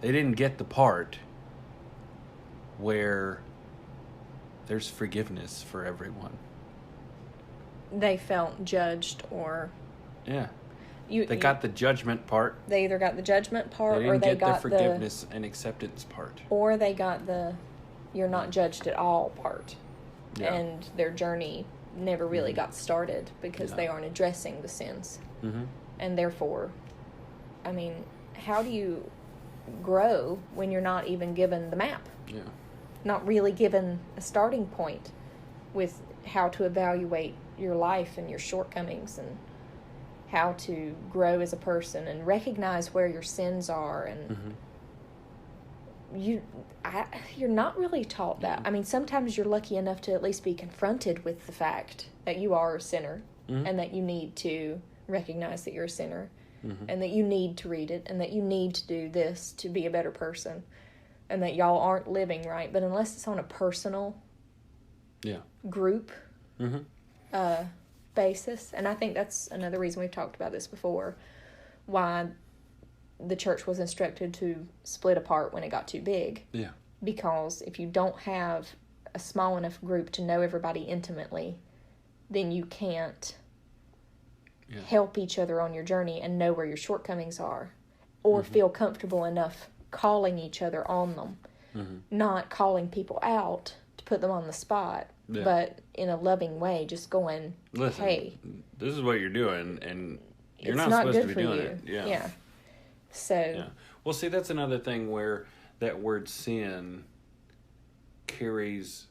They didn't get the part where there's forgiveness for everyone. They felt judged or... Yeah. They got the judgment part. They either got the judgment part or they got the forgiveness and acceptance part. Or they got the you're not judged at all part. Yeah. And their journey never really got started because they aren't addressing the sins. And therefore, I mean, how do you grow when you're not even given the map? Yeah. Not really given a starting point with how to evaluate your life and your shortcomings and how to grow as a person and recognize where your sins are and you're not really taught that. I mean, sometimes you're lucky enough to at least be confronted with the fact that you are a sinner and that you need to recognize that you're a sinner and that you need to read it and that you need to do this to be a better person and that y'all aren't living right. But unless it's on a personal group, basis. And I think that's another reason we've talked about this before, why the church was instructed to split apart when it got too big. Yeah. Because if you don't have a small enough group to know everybody intimately, then you can't help each other on your journey and know where your shortcomings are, or feel comfortable enough calling each other on them. Not calling people out to put them on the spot, but in a loving way, just going, listen, hey, this is what you're doing, and you're it's not not supposed good to be for doing you. it. Yeah. So. Well, see, that's another thing where that word sin carries,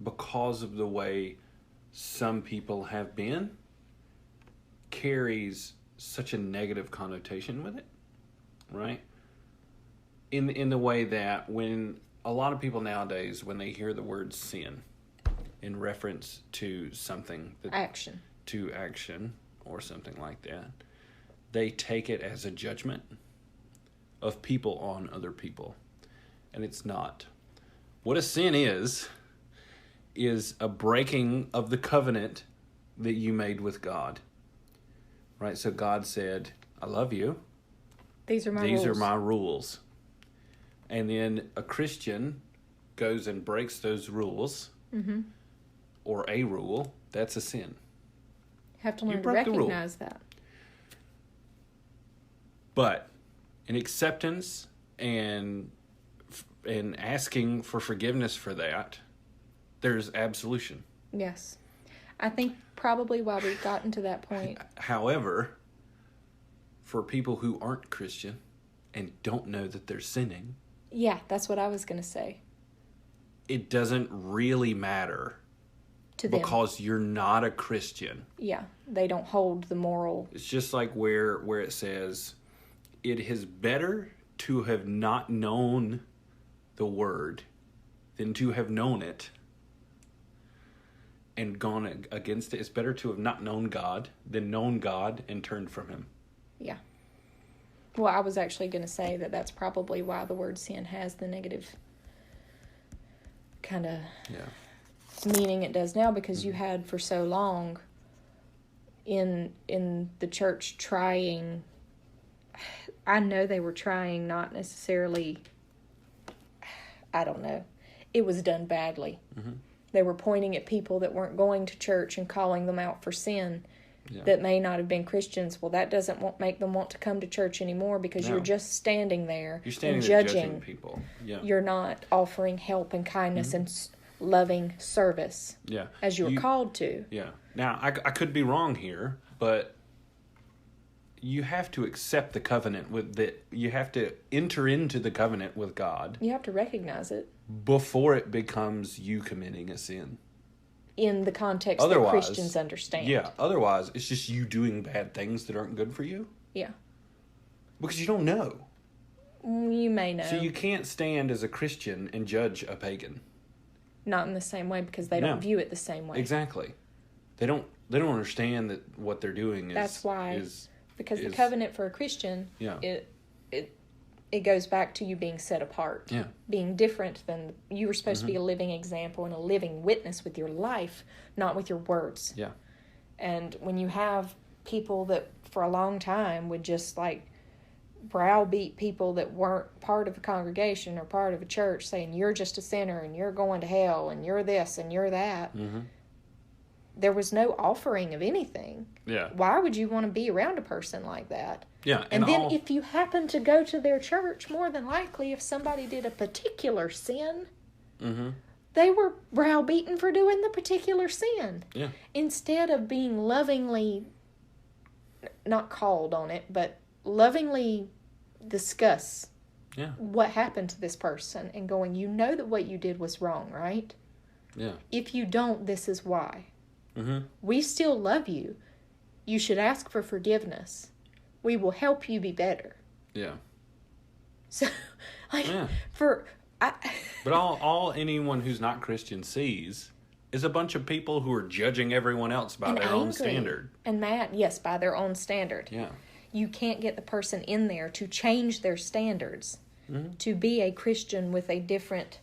because of the way some people have been, carries such a negative connotation with it, right? In the way that when a lot of people nowadays, when they hear the word sin in reference to something Action or something like that, they take it as a judgment of people on other people, and it's not. What a sin is a breaking of the covenant that you made with God. Right? So God said, I love you. These are my rules. And then a Christian goes and breaks those rules, or a rule, that's a sin. You have to learn to recognize that. But in acceptance and asking for forgiveness for that, there's absolution. Yes. I think probably why we've gotten to that point. However, for people who aren't Christian and don't know that they're sinning, yeah, that's what I was going to say. It doesn't really matter to them, because you're not a Christian. Yeah, they don't hold the moral. It's just like where it says, it is better to have not known the word than to have known it and gone against it. It's better to have not known God than known God and turned from him. Yeah. Well, I was actually going to say that that's probably why the word sin has the negative kind of meaning it does now, because you had for so long in the church trying, I know they were trying, not necessarily, I don't know, it was done badly. They were pointing at people that weren't going to church and calling them out for sin that may not have been Christians. Well, that doesn't make them want to come to church anymore, because you're just standing there and judging people. Yeah. You're not offering help and kindness and loving service as you're called to. Yeah. Now, I could be wrong here, but you have to accept the covenant with that. You have to enter into the covenant with God. You have to recognize it before it becomes you committing a sin. In the context that Christians understand. Yeah, otherwise it's just you doing bad things that aren't good for you. Yeah. Because you don't know. You may know. So you can't stand as a Christian and judge a pagan. Not in the same way, because they don't view it the same way. Exactly. They don't understand that what they're doing is... That's why. Because the covenant for a Christian, it goes back to you being set apart. Yeah. Being different than... You were supposed to be a living example and a living witness with your life, not with your words. Yeah. And when you have people that for a long time would just browbeat people that weren't part of a congregation or part of a church, saying you're just a sinner and you're going to hell and you're this and you're that. There was no offering of anything. Yeah. Why would you want to be around a person like that? Yeah. And then if you happen to go to their church, more than likely, if somebody did a particular sin, they were browbeaten for doing the particular sin. Yeah. Instead of being lovingly, not called on it, but lovingly discuss what happened to this person and going, you know that what you did was wrong, right? Yeah. If you don't, this is why. We still love you. You should ask for forgiveness. We will help you be better. Yeah. So, but all anyone who's not Christian sees is a bunch of people who are judging everyone else by their own standard. And mad, yes, by their own standard. Yeah. You can't get the person in there to change their standards to be a Christian with a different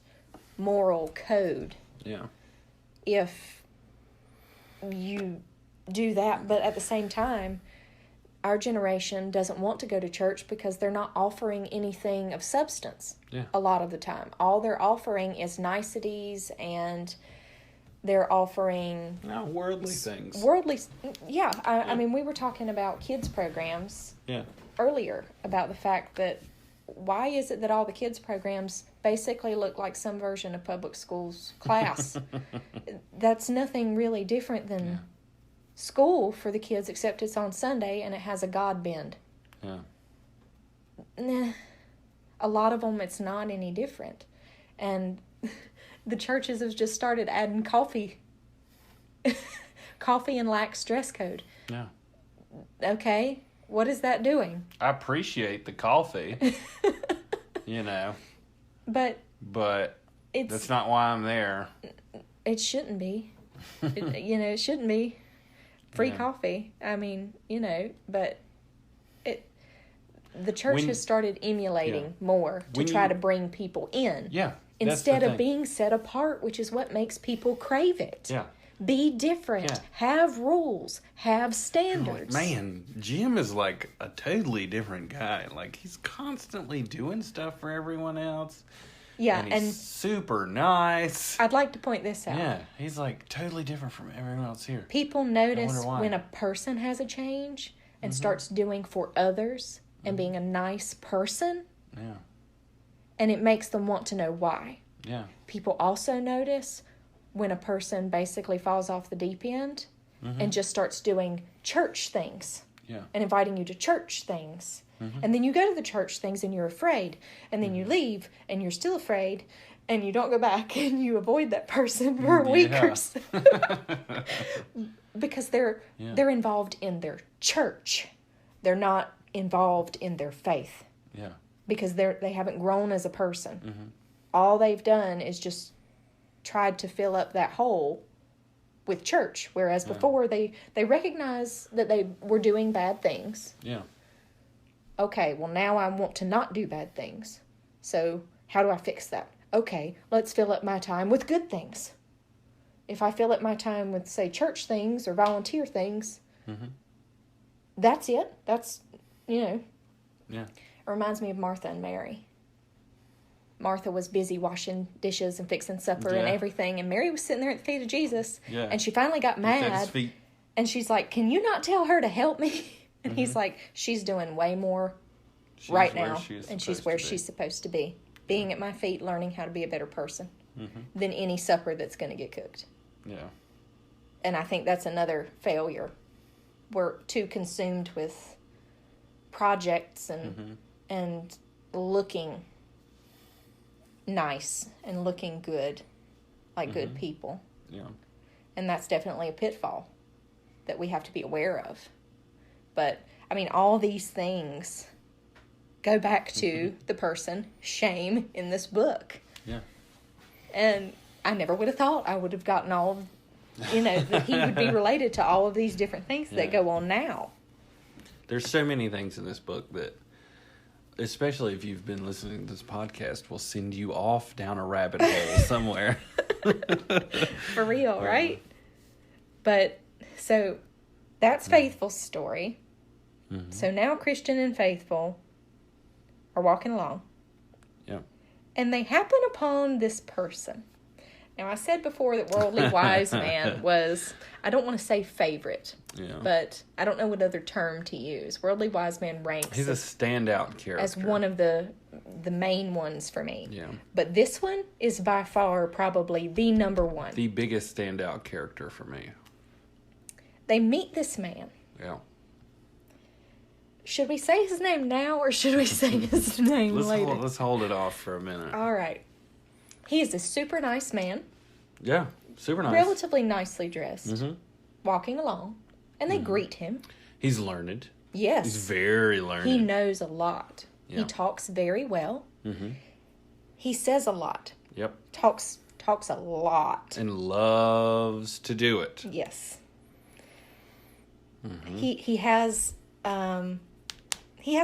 moral code. Yeah. If you do that. But at the same time, our generation doesn't want to go to church because they're not offering anything of substance a lot of the time. All they're offering is niceties, and they're offering... worldly things. I mean, we were talking about kids' programs earlier about the fact that why is it that all the kids' programs basically look like some version of public schools class? That's nothing really different than school for the kids, except it's on Sunday and it has a God bend. A lot of them, it's not any different. And the churches have just started adding coffee and lax dress code. Yeah. Okay, what is that doing? I appreciate the coffee, But that's not why I'm there. It shouldn't be. It shouldn't be. Free coffee. I mean, but the church has started emulating more to try to bring people in. Yeah. Instead of being set apart, which is what makes people crave it. Yeah. Be different. Yeah. Have rules. Have standards. Man, Jim is like a totally different guy. Like, he's constantly doing stuff for everyone else. Yeah, and he's super nice. I'd like to point this out. Yeah, he's like totally different from everyone else here. People notice when a person has a change and starts doing for others and being a nice person. Yeah. And it makes them want to know why. Yeah. People also notice when a person basically falls off the deep end and just starts doing church things. Yeah. And inviting you to church things. And then you go to the church things and you're afraid. And then you leave and you're still afraid. And you don't go back and you avoid that person for a week or so. Because they're involved in their church. They're not involved in their faith. Yeah. Because they haven't grown as a person. All they've done is just tried to fill up that hole with church. Whereas before they recognize that they were doing bad things. Yeah. Okay, well, now I want to not do bad things. So how do I fix that? Okay, let's fill up my time with good things. If I fill up my time with, say, church things or volunteer things, that's it. That's, Yeah. It reminds me of Martha and Mary. Martha was busy washing dishes and fixing supper and everything, and Mary was sitting there at the feet of Jesus. Yeah. And she finally got mad, and she's like, "Can you not tell her to help me?" And he's like, "She's doing way more right now, and she's where she's supposed to be, being at my feet, learning how to be a better person than any supper that's going to get cooked." Yeah. And I think that's another failure. We're too consumed with projects and looking nice and looking good, like good people. Yeah. And that's definitely a pitfall that we have to be aware of. But, I mean, all these things go back to the person, shame, in this book. Yeah. And I never would have thought I would have gotten all of, that he would be related to all of these different things that go on now. There's so many things in this book that, especially if you've been listening to this podcast, will send you off down a rabbit hole somewhere. For real, right? But, so, that's Faithful's story. So now Christian and Faithful are walking along. Yeah. And they happen upon this person. Now, I said before that Worldly Wise Man was, I don't want to say favorite, but I don't know what other term to use. Worldly Wise Man ranks. He's a standout character. As one of the main ones for me. Yeah. But this one is by far probably the number one. The biggest standout character for me. They meet this man. Yeah. Should we say his name now or should we say his name later? Let's hold it off for a minute. All right. He is a super nice man. Yeah, super nice. Relatively nicely dressed. Walking along. And they greet him. He's learned. Yes. He's very learned. He knows a lot. Yeah. He talks very well. He says a lot. Yep. Talks a lot. And loves to do it. Yes. He has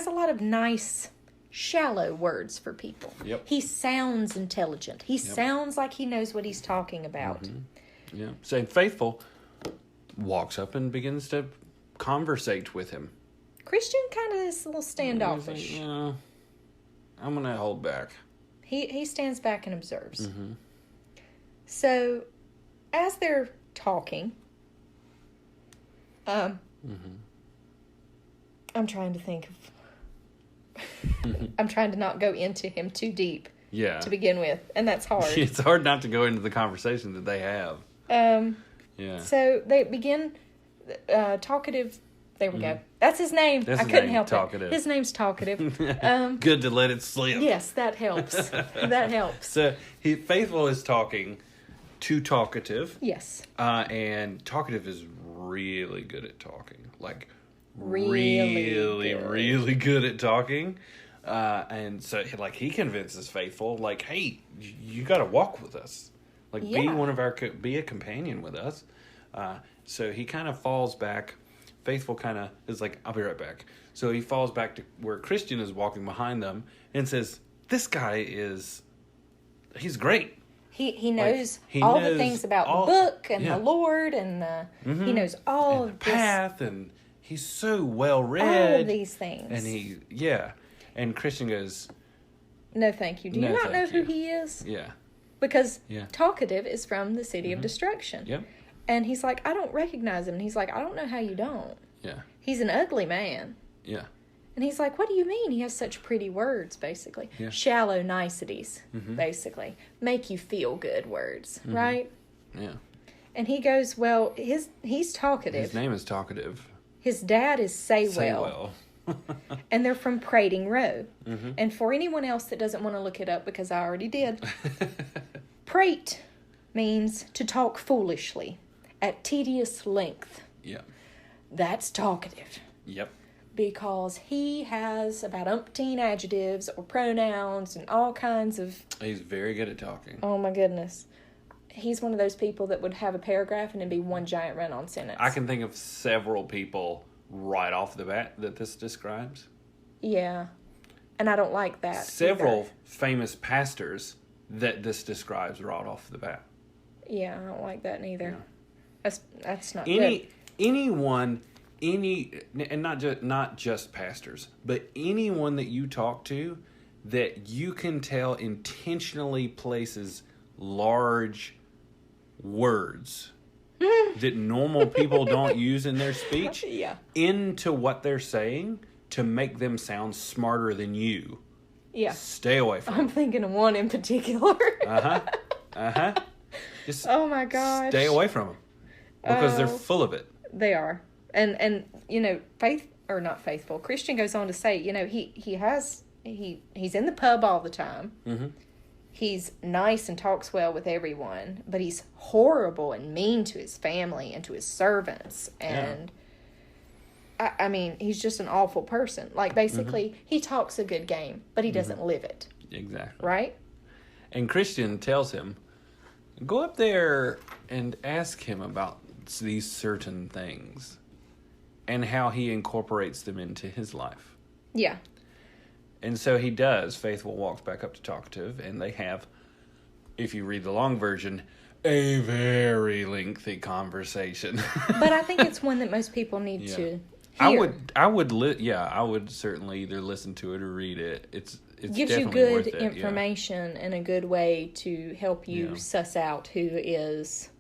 a lot of nice, shallow words for people. Yep. He sounds intelligent. He sounds like he knows what he's talking about. Yeah. Saying Faithful, walks up and begins to conversate with him. Christian kind of is a little standoffish. He's like, yeah, I'm going to hold back. He stands back and observes. Mm-hmm. So, as they're talking, I'm trying to think of... I'm trying to not go into him too deep to begin with, and that's hard. It's hard not to go into the conversation that they have. So they begin talkative. There we go. That's his name. I couldn't help it. His name's Talkative. Good to let it slip. Yes, that helps. That helps. So Faithful is talking to Talkative. Yes. And Talkative is really good at talking. Like, really good at talking. And so, like, he convinces Faithful, like, hey, you got to walk with us. Like, be a companion with us. So he kind of falls back. Faithful kind of is like, I'll be right back. So he falls back to where Christian is walking behind them and says, this guy he's great. He knows all the things about the book and the Lord and he knows all of the path and he's so well read. All of these things. And and Christian goes, no thank you. Do you not know who he is? Yeah. Because Talkative is from the City of Destruction. Yep. And he's like, I don't recognize him. And he's like, I don't know how you don't. Yeah. He's an ugly man. Yeah. And he's like, what do you mean? He has such pretty words, basically. Yeah. Shallow niceties, basically. Make you feel good words, right? Yeah. And he goes, well, he's Talkative. His name is Talkative. His dad is Saywell. And they're from Prating Row. Mm-hmm. And for anyone else that doesn't want to look it up, because I already did, prate means to talk foolishly at tedious length. Yeah. That's Talkative. Yep. Because he has about umpteen adjectives or pronouns and all kinds of... He's very good at talking. Oh my goodness. He's one of those people that would have a paragraph and it'd be one giant run-on sentence. I can think of several people right off the bat that this describes. Yeah. And I don't like that. Several famous pastors that this describes right off the bat. Yeah, I don't like that neither. Yeah. That's not good. Anyone, and not just pastors, but anyone that you talk to that you can tell intentionally places large words that normal people don't use in their speech into what they're saying to make them sound smarter than you. Yeah. Stay away from them. I'm thinking of one in particular. Just oh my gosh. Stay away from them. Because they're full of it. They are. And not faithful. Christian goes on to say, he's in the pub all the time. Mm-hmm. He's nice and talks well with everyone, but he's horrible and mean to his family and to his servants. And I mean, he's just an awful person. Like, basically, he talks a good game, but he doesn't live it. Exactly. Right? And Christian tells him, go up there and ask him about these certain things and how he incorporates them into his life. Yeah. And so he does. Faithful walks back up to Talkative, and they have, if you read the long version, a very lengthy conversation. But I think it's one that most people need to hear. I would certainly either listen to it or read it. It gives you good information and a good way to help you suss out who is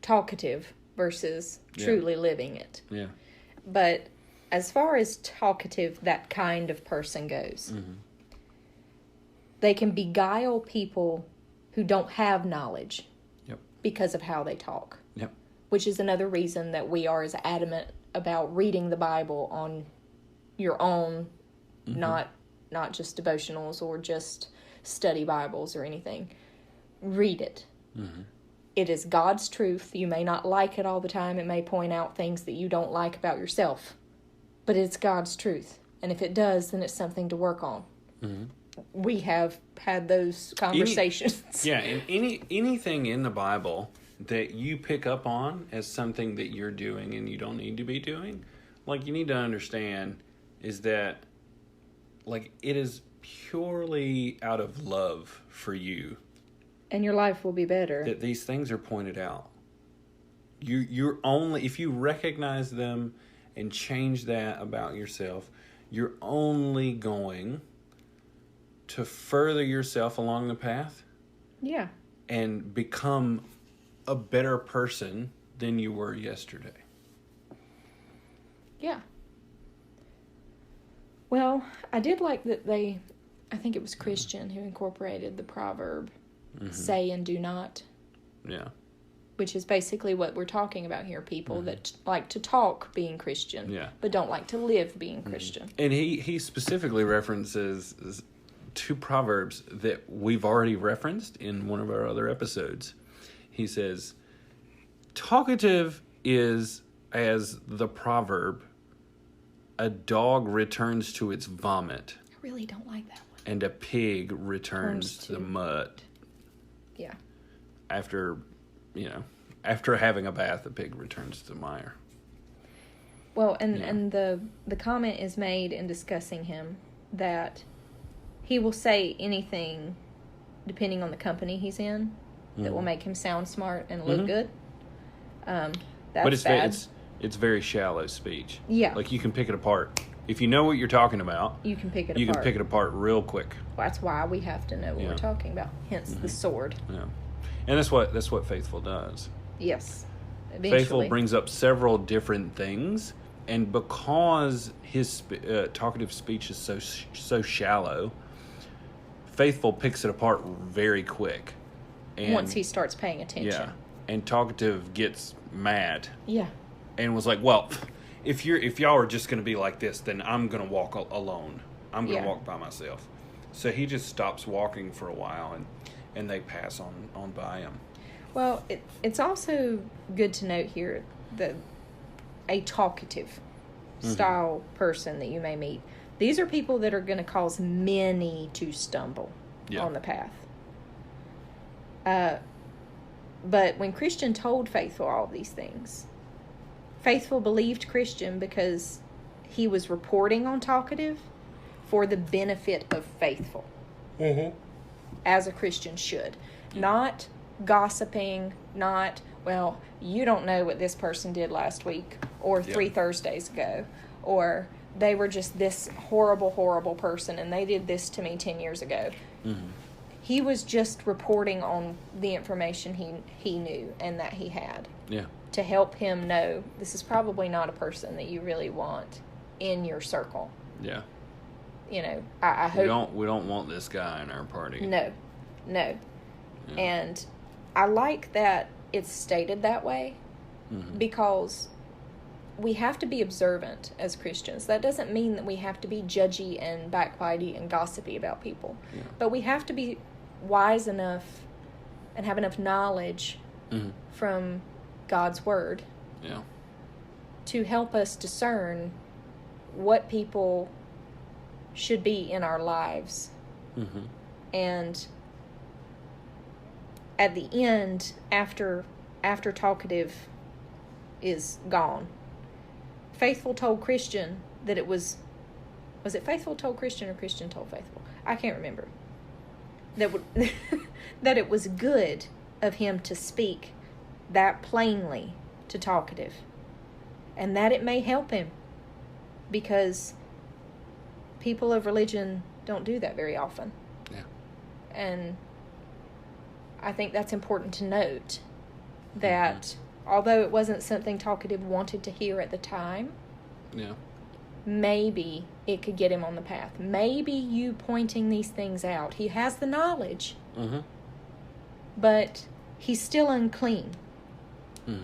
talkative versus truly living it. Yeah. But as far as talkative, that kind of person goes, they can beguile people who don't have knowledge because of how they talk. Yep. Which is another reason that we are as adamant about reading the Bible on your own, not just devotionals or just study Bibles or anything. Read it. Mm-hmm. It is God's truth. You may not like it all the time. It may point out things that you don't like about yourself. But it's God's truth. And if it does, then it's something to work on. Mm-hmm. We have had those conversations. And anything in the Bible that you pick up on as something that you're doing and you don't need to be doing, like, you need to understand is that, like, it is purely out of love for you. And your life will be better. That these things are pointed out. You're only, if you recognize them and change that about yourself, you're only going to further yourself along the path. Yeah. And become a better person than you were yesterday. Yeah. Well, I did like that I think it was Christian who incorporated the proverb, say and do not. Yeah. Which is basically what we're talking about here. People that like to talk being Christian, but don't like to live being Christian. And he specifically references two proverbs that we've already referenced in one of our other episodes. He says, talkative is as the proverb, a dog returns to its vomit. I really don't like that one. And a pig returns to the mud. Yeah. After having a bath, a pig returns to the mire. Well, and the comment is made in discussing him that he will say anything, depending on the company he's in, that will make him sound smart and look good. That's but it's bad. It's very shallow speech. Yeah. Like you can pick it apart. If you know what you're talking about, you can pick it apart. You can pick it apart real quick. That's why we have to know what we're talking about. Hence the sword. Yeah. And that's what Faithful does. Yes. Eventually. Faithful brings up several different things, and because his talkative speech is so shallow, Faithful picks it apart very quick. And, once he starts paying attention. Yeah. And Talkative gets mad. Yeah. And was like, well, if y'all are just going to be like this, then I'm going to walk alone. I'm going to walk by myself. So he just stops walking for a while, and they pass on by him. Well, it's also good to note here that a talkative style person that you may meet, these are people that are going to cause many to stumble on the path. But when Christian told Faithful all these things, Faithful believed Christian because he was reporting on Talkative for the benefit of Faithful. As a Christian should. Not gossiping, not, well, you don't know what this person did last week or 3 Thursdays ago, or they were just this horrible, horrible person and they did this to me 10 years ago. He was just reporting on the information he knew and that he had. Yeah. To help him know this is probably not a person that you really want in your circle. Yeah. You know, I hope we don't want this guy in our party. No. Yeah. And I like that it's stated that way because we have to be observant as Christians. That doesn't mean that we have to be judgy and backbitey and gossipy about people. Yeah. But we have to be wise enough and have enough knowledge from God's Word to help us discern what people should be in our lives. And at the end, after Talkative is gone, Faithful told Christian that it was it Faithful told Christian or Christian told Faithful? I can't remember. That it was good of him to speak that plainly to Talkative, and that it may help him because people of religion don't do that very often. Yeah. And I think that's important to note that although it wasn't something Talkative wanted to hear at the time, maybe it could get him on the path. Maybe you pointing these things out. He has the knowledge, but he's still unclean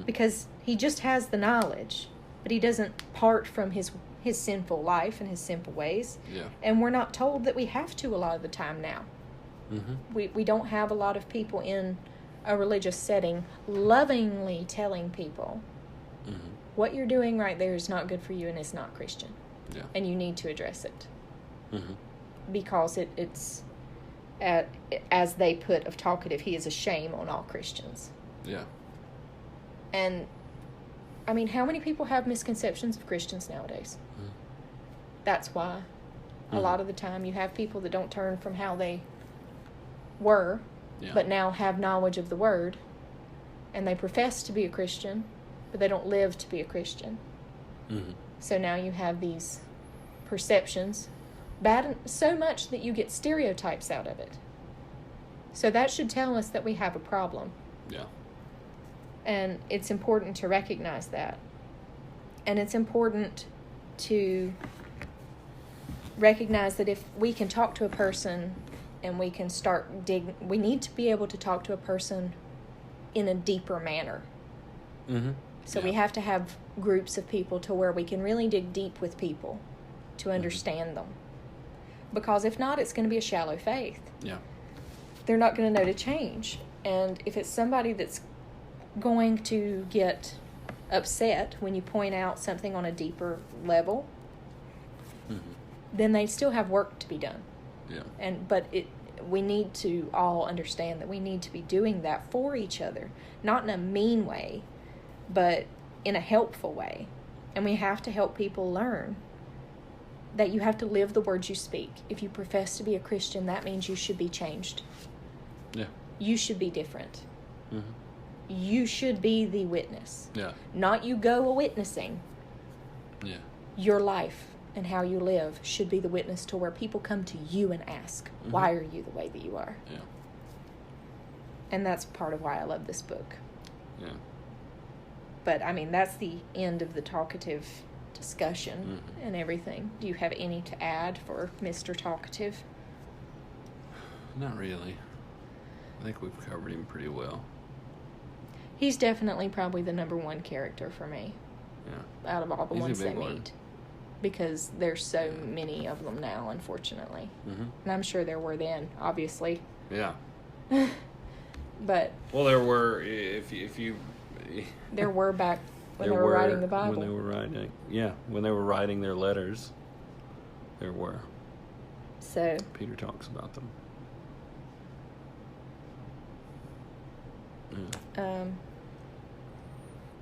because he just has the knowledge, but he doesn't part from his sinful life and his sinful ways. Yeah. And we're not told that we have to a lot of the time now. We don't have a lot of people in a religious setting lovingly telling people what you're doing right there is not good for you and it's not Christian. Yeah. And you need to address it. Because it's as they put of Talkative, he is a shame on all Christians. Yeah. And I mean, how many people have misconceptions of Christians nowadays? That's why a lot of the time you have people that don't turn from how they were, but now have knowledge of the Word, and they profess to be a Christian, but they don't live to be a Christian. Mm-hmm. So now you have these perceptions, bad so much that you get stereotypes out of it. So that should tell us that we have a problem. Yeah. And it's important to recognize that. And it's important to recognize that if we can talk to a person and we can start digging, we need to be able to talk to a person in a deeper manner. Mm-hmm. So we have to have groups of people to where we can really dig deep with people to understand them. Because if not, it's going to be a shallow faith. Yeah. They're not going to know to change. And if it's somebody that's going to get upset when you point out something on a deeper level, then they still have work to be done. Yeah. But we need to all understand that we need to be doing that for each other, not in a mean way, but in a helpful way. And we have to help people learn that you have to live the words you speak. If you profess to be a Christian, that means you should be changed. Yeah. You should be different. Mm-hmm. You should be the witness. Yeah. Not you go a-witnessing. Yeah. Your life and how you live should be the witness to where people come to you and ask, why are you the way that you are? Yeah. And that's part of why I love this book. Yeah. But, I mean, that's the end of the talkative discussion and everything. Do you have any to add for Mr. Talkative? Not really. I think we've covered him pretty well. He's definitely probably the number one character for me. Yeah. Out of all the He's a ones they big one. meet. Because there's so many of them now, unfortunately. Mm-hmm. And I'm sure there were then, obviously. Yeah. But... Well, there were, if you... There were back when they were writing the Bible. When they were writing, when they were writing their letters, there were. So... Peter talks about them. Yeah.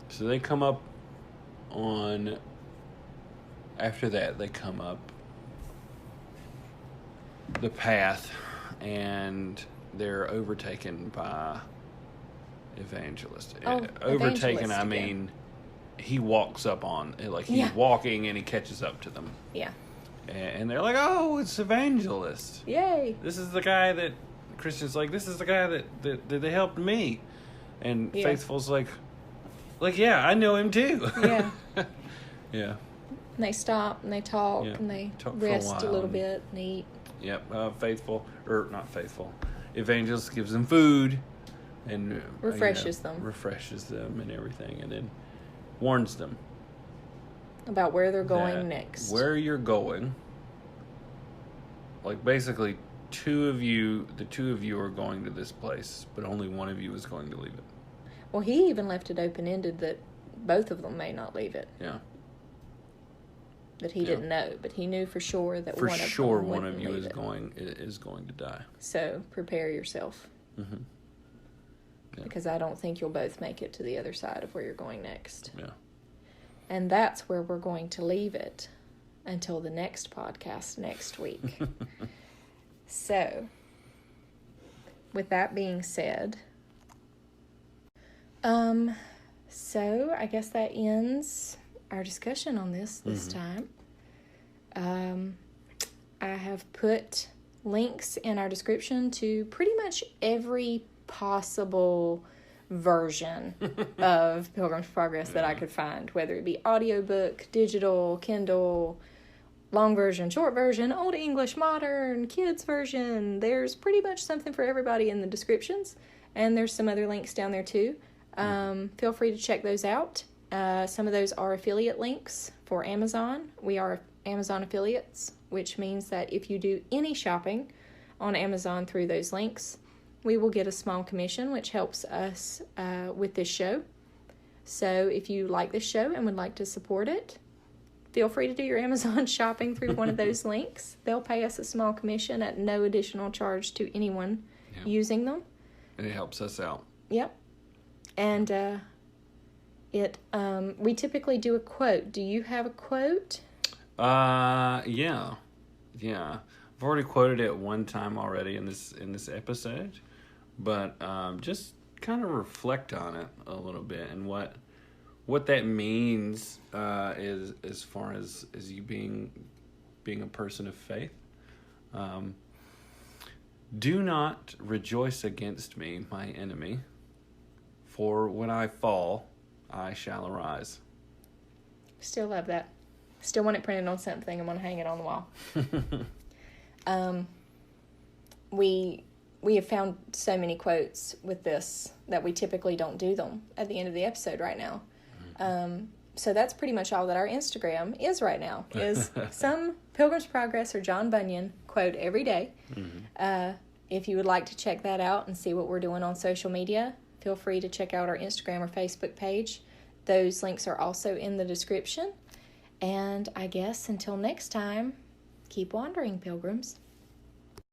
So they come up on... After that, they come up the path, and they're overtaken by Evangelist. Overtaken, Evangelist I mean, he walks up on, like, he's walking and he catches up to them. Yeah. And they're like, oh, it's Evangelist. Yay. This is the guy that, Christian's like, this is the guy that they helped me. And Faithful's like, yeah, I know him too. Yeah. Yeah. And they stop and they talk and they rest a little bit and eat. Yep. Not Faithful. Evangelist gives them food and refreshes them and everything, and then warns them about where they're going next. Where you're going. Like, basically, the two of you are going to this place, but only one of you is going to leave it. Well, he even left it open-ended that both of them may not leave it. Yeah. That he didn't know, but he knew for sure that one of you is going to die. So prepare yourself. Mm-hmm. Yeah. Because I don't think you'll both make it to the other side of where you're going next. Yeah. And that's where we're going to leave it until the next podcast next week. So, with that being said, so I guess that ends our discussion on this time. I have put links in our description to pretty much every possible version of Pilgrim's Progress that I could find, whether it be audiobook, digital, Kindle, long version, short version, Old English, modern, kids version. There's pretty much something for everybody in the descriptions, and there's some other links down there too. Feel free to check those out. Some of those are affiliate links for Amazon. We are Amazon affiliates, which means that if you do any shopping on Amazon through those links, we will get a small commission, which helps us with this show. So if you like this show and would like to support it, feel free to do your Amazon shopping through one of those links. They'll pay us a small commission at no additional charge to anyone using them. And it helps us out. Yep. And we typically do a quote. Do you have a quote? Yeah. I've already quoted it one time already in this episode, but just kind of reflect on it a little bit and what that means is as far as you being a person of faith. Do not rejoice against me, my enemy, for when I fall, I shall arise. Still love that. Still want it printed on something. I'm going to hang it on the wall. We have found so many quotes with this that we typically don't do them at the end of the episode right now. So that's pretty much all that our Instagram is right now, is some Pilgrim's Progress or John Bunyan quote every day. If you would like to check that out and see what we're doing on social media, feel free to check out our Instagram or Facebook page. Those links are also in the description. And I guess until next time, keep wandering, Pilgrims.